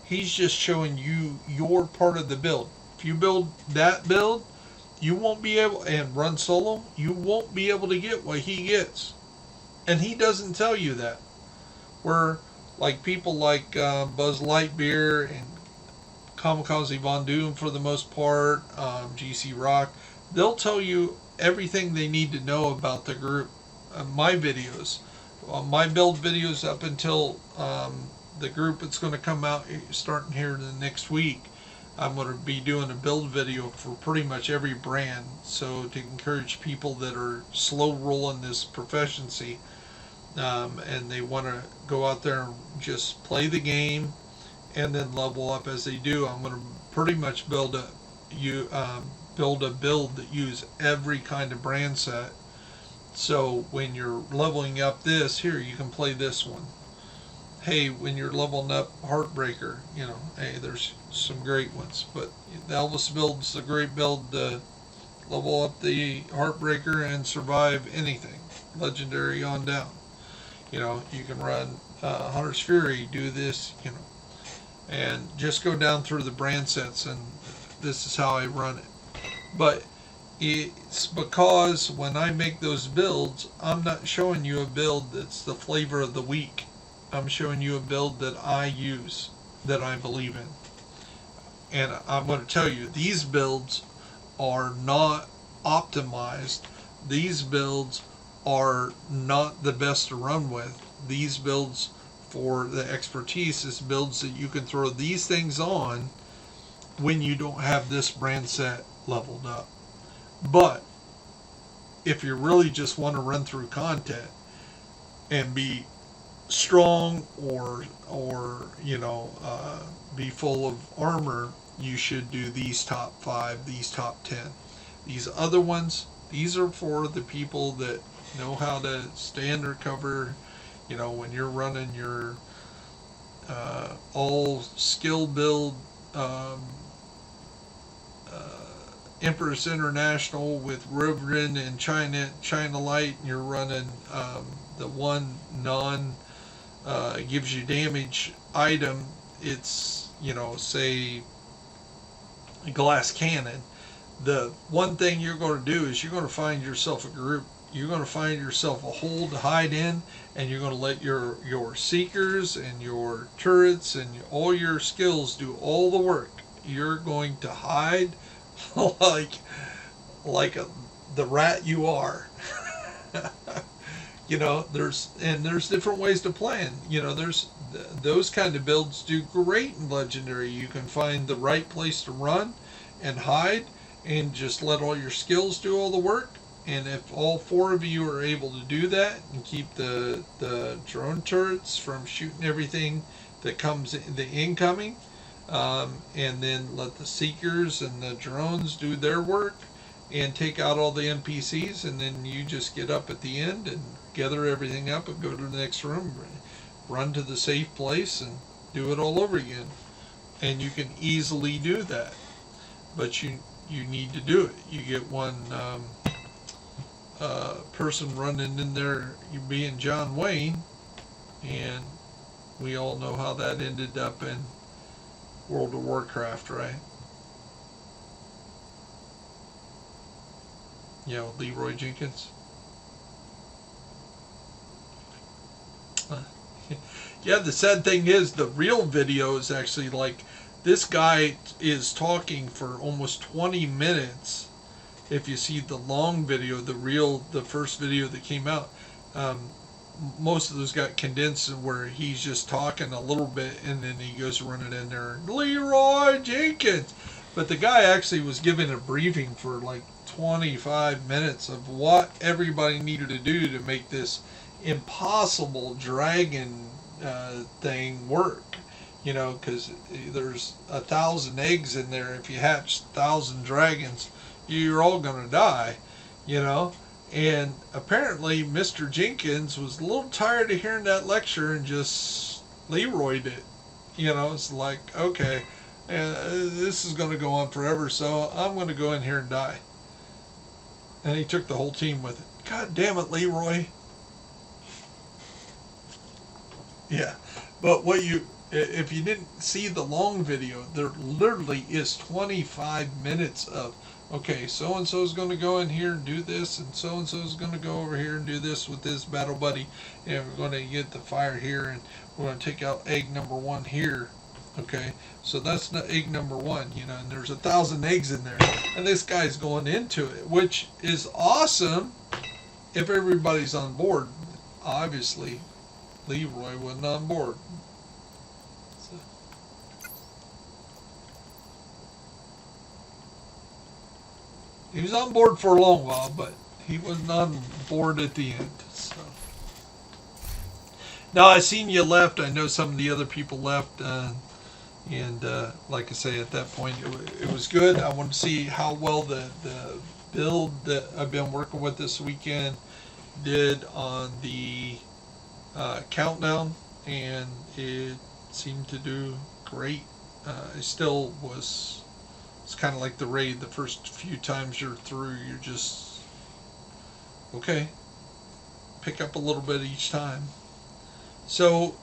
He's just showing you your part of the build. If you build that build, you won't be able, and run solo, you won't be able to get what he gets. And he doesn't tell you that. Where, like people like Buzz Lightyear and Kamikaze Von Doom for the most part, GC Rock, they'll tell you everything they need to know about the group. My videos, my build videos up until the group that's going to come out starting here the next week. I'm going to be doing a build video for pretty much every brand, so to encourage people that are slow rolling this proficiency and they want to go out there and just play the game and then level up as they do. I'm going to pretty much build a build that use every kind of brand set, so when you're leveling up this, here you can play this one. Hey, when you're leveling up Heartbreaker, you know, hey, there's some great ones, but the Elvis build's a great build to level up the Heartbreaker and survive anything, legendary on down. You know, you can run Hunter's Fury, do this, you know, and just go down through the brand sets, and this is how I run it. But it's because when I make those builds, I'm not showing you a build that's the flavor of the week. I'm showing you a build that I use, that I believe in. And I'm going to tell you, these builds are not optimized. These builds are not the best to run with. These builds, for the expertise, is builds that you can throw these things on when you don't have this brand set leveled up. But if you really just want to run through content and be strong or you know, be full of armor, you should do these top 5, these top 10. These other ones, these are for the people that know how to stay under cover. You know, when you're running your all skill build Empress International with Riverin and China Light, and you're running the one gives you damage item. It's, you know, say a glass cannon. The one thing you're going to do is you're going to find yourself a group you're going to find yourself a hole to hide in, and you're going to let your seekers and your turrets and all your skills do all the work. You're going to hide like the rat you are. You know, there's different ways to plan. You know, there's those kind of builds do great in Legendary. You can find the right place to run and hide and just let all your skills do all the work. And if all 4 of you are able to do that and keep the drone turrets from shooting everything that comes in, the incoming, and then let the seekers and the drones do their work and take out all the NPCs, and then you just get up at the end and gather everything up and go to the next room, run to the safe place and do it all over again. And you can easily do that, but you need to do it. You get one person running in there, you being John Wayne, and we all know how that ended up in World of Warcraft, right? You know, Leroy Jenkins. Yeah, the sad thing is the real video is actually like, this guy is talking for almost 20 minutes. If you see the long video, the first video that came out, most of those got condensed where he's just talking a little bit and then he goes running in there, Leroy Jenkins. But the guy actually was giving a briefing for like 25 minutes of what everybody needed to do to make this impossible dragon thing work. You know, because there's 1,000 eggs in there. If you hatch 1,000 dragons, you're all going to die, you know. And apparently Mr. Jenkins was a little tired of hearing that lecture and just Leroyed it. You know, it's like, okay, this is going to go on forever, so I'm going to go in here and die. And he took the whole team with it. God damn it, Leroy. Yeah, but if you didn't see the long video, there literally is 25 minutes of, okay, so-and-so is going to go in here and do this, and so-and-so is going to go over here and do this with this battle buddy, and we're going to get the fire here, and we're going to take out egg number 1 here, okay? So that's not egg number 1, you know, and there's 1,000 eggs in there, and this guy's going into it, which is awesome if everybody's on board. Obviously, Leroy wasn't on board. So. He was on board for a long while, but he wasn't on board at the end. So. Now, I seen you left. I know some of the other people left. And like I say, at that point, it was good. I want to see how well the build that I've been working with this weekend did on the countdown, and it seemed to do great. It still was, it's kind of like the raid. The first few times you're through, you're just, okay, pick up a little bit each time. So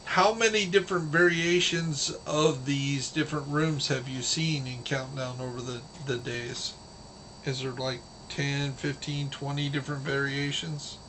how many different variations of these different rooms have you seen in Countdown over the days? Is there like 10, 15, 20 different variations?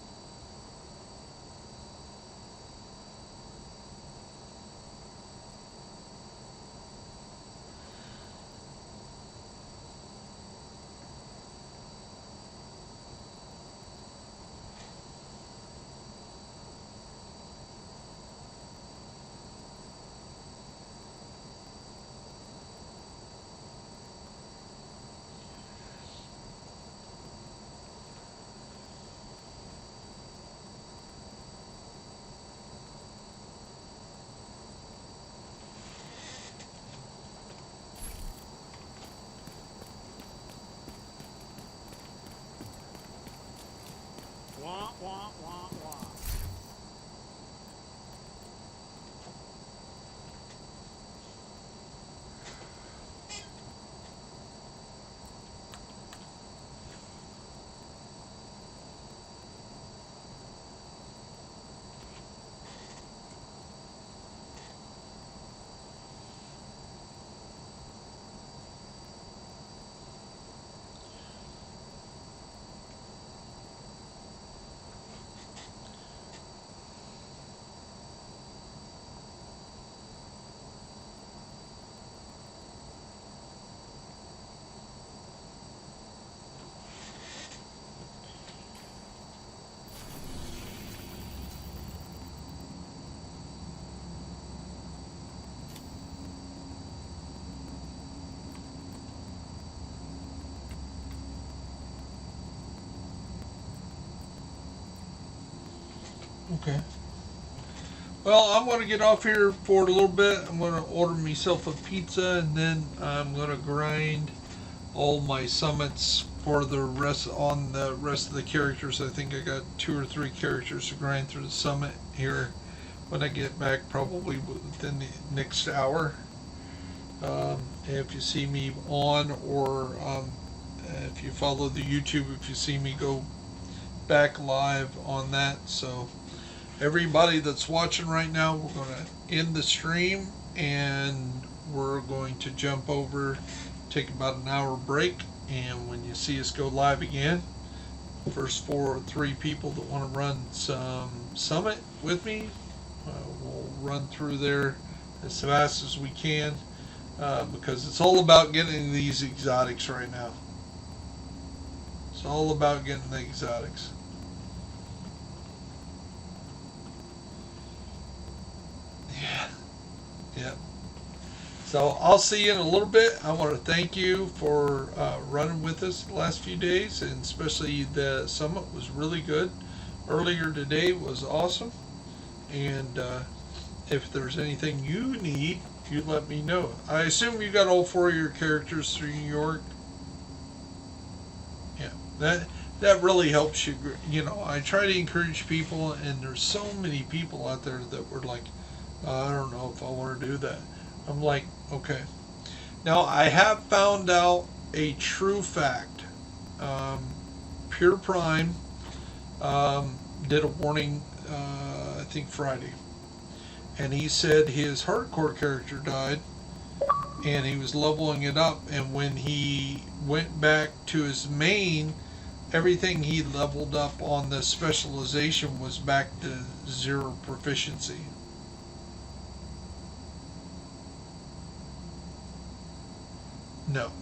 Okay. Well, I'm going to get off here for a little bit. I'm going to order myself a pizza, and then I'm going to grind all my summits for the rest of the characters. I think I got 2 or 3 characters to grind through the summit here when I get back, probably within the next hour. If you see me on, or if you follow the YouTube, if you see me go back live on that. So everybody that's watching right now, we're going to end the stream, and we're going to jump over, take about an hour break, and when you see us go live again, first 4 or 3 people that want to run some summit with me, we'll run through there as fast as we can, because it's all about getting these exotics right now. It's all about getting the exotics. Yeah. So I'll see you in a little bit. I want to thank you for running with us the last few days, and especially the summit was really good. Earlier today was awesome. And if there's anything you need, you let me know. I assume you got all 4 of your characters through New York. Yeah, that really helps you. You know, I try to encourage people, and there's so many people out there that were like, I don't know if I want to do that. I'm like, okay. Now, I have found out a true fact. Pure Prime did a warning, I think Friday. And he said his hardcore character died, and he was leveling it up. And when he went back to his main, everything he leveled up on the specialization was back to 0 proficiency. No.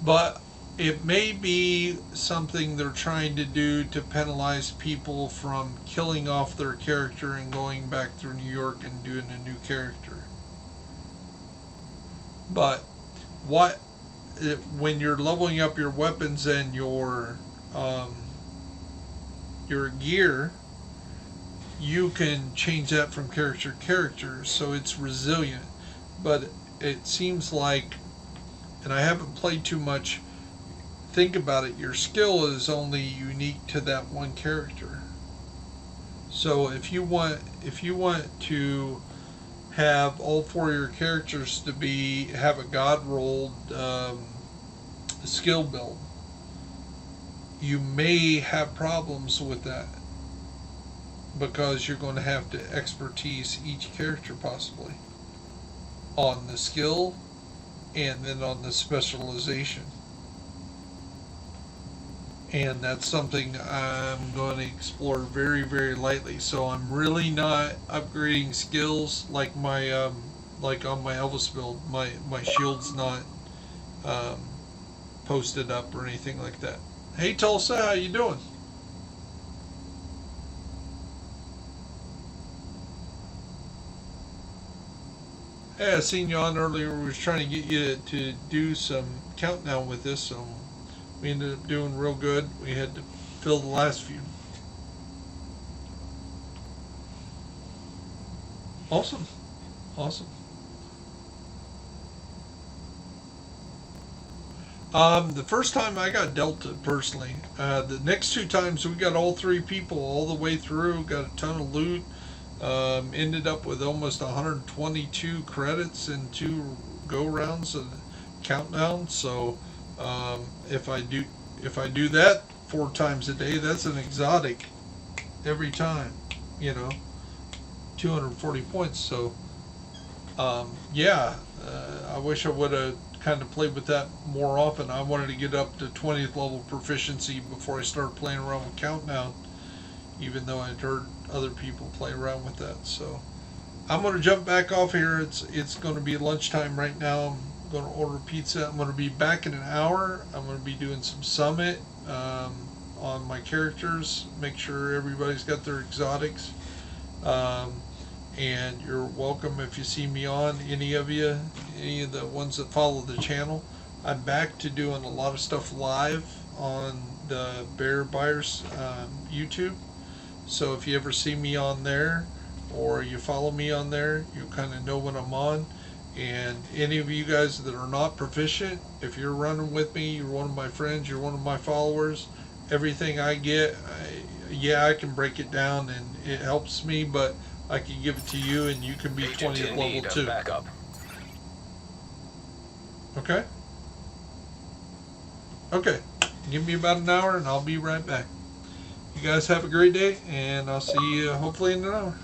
But it may be something they're trying to do to penalize people from killing off their character and going back through New York and doing a new character. But when you're leveling up your weapons and your gear, you can change that from character to character, so it's resilient. But it seems like, and I haven't played too much, think about it, your skill is only unique to that one character. So if you want to have all 4 of your characters to have a god rolled skill build, you may have problems with that, because you're going to have to expertise each character possibly on the skill and then on the specialization. And that's something I'm going to explore very, very lightly. So I'm really not upgrading skills like my like on my Elvis build. My shield's not posted up or anything like that. Hey Tulsa, how you doing? Hey, I seen you on earlier. We was trying to get you to do some countdown with this, so we ended up doing real good. We had to fill the last few. Awesome. Awesome. The first time I got Delta personally. The next 2 times we got all 3 people all the way through, got a ton of loot. Ended up with almost 122 credits in 2 go rounds of countdown. So if I do that 4 times a day, that's an exotic every time, you know, 240 points. So yeah, I wish I would have kind of played with that more often. I wanted to get up to 20th level proficiency before I started playing around with countdown, even though I'd heard other people play around with that. So I'm going to jump back off here. It's going to be lunchtime right now. I'm going to order pizza. I'm going to be back in an hour. I'm going to be doing some summit on my characters, make sure everybody's got their exotics. And you're welcome if you see me on, any of you, any of the ones that follow the channel. I'm back to doing a lot of stuff live on the Bear Buyers YouTube. So if you ever see me on there or you follow me on there, you kind of know when I'm on. And any of you guys that are not proficient, if you're running with me, you're one of my friends, you're one of my followers, everything I get, I can break it down and it helps me, but I can give it to you and you can be Agent 20th in level need of too. backup. Okay? Okay. Give me about an hour and I'll be right back. You guys have a great day and I'll see you hopefully in an hour.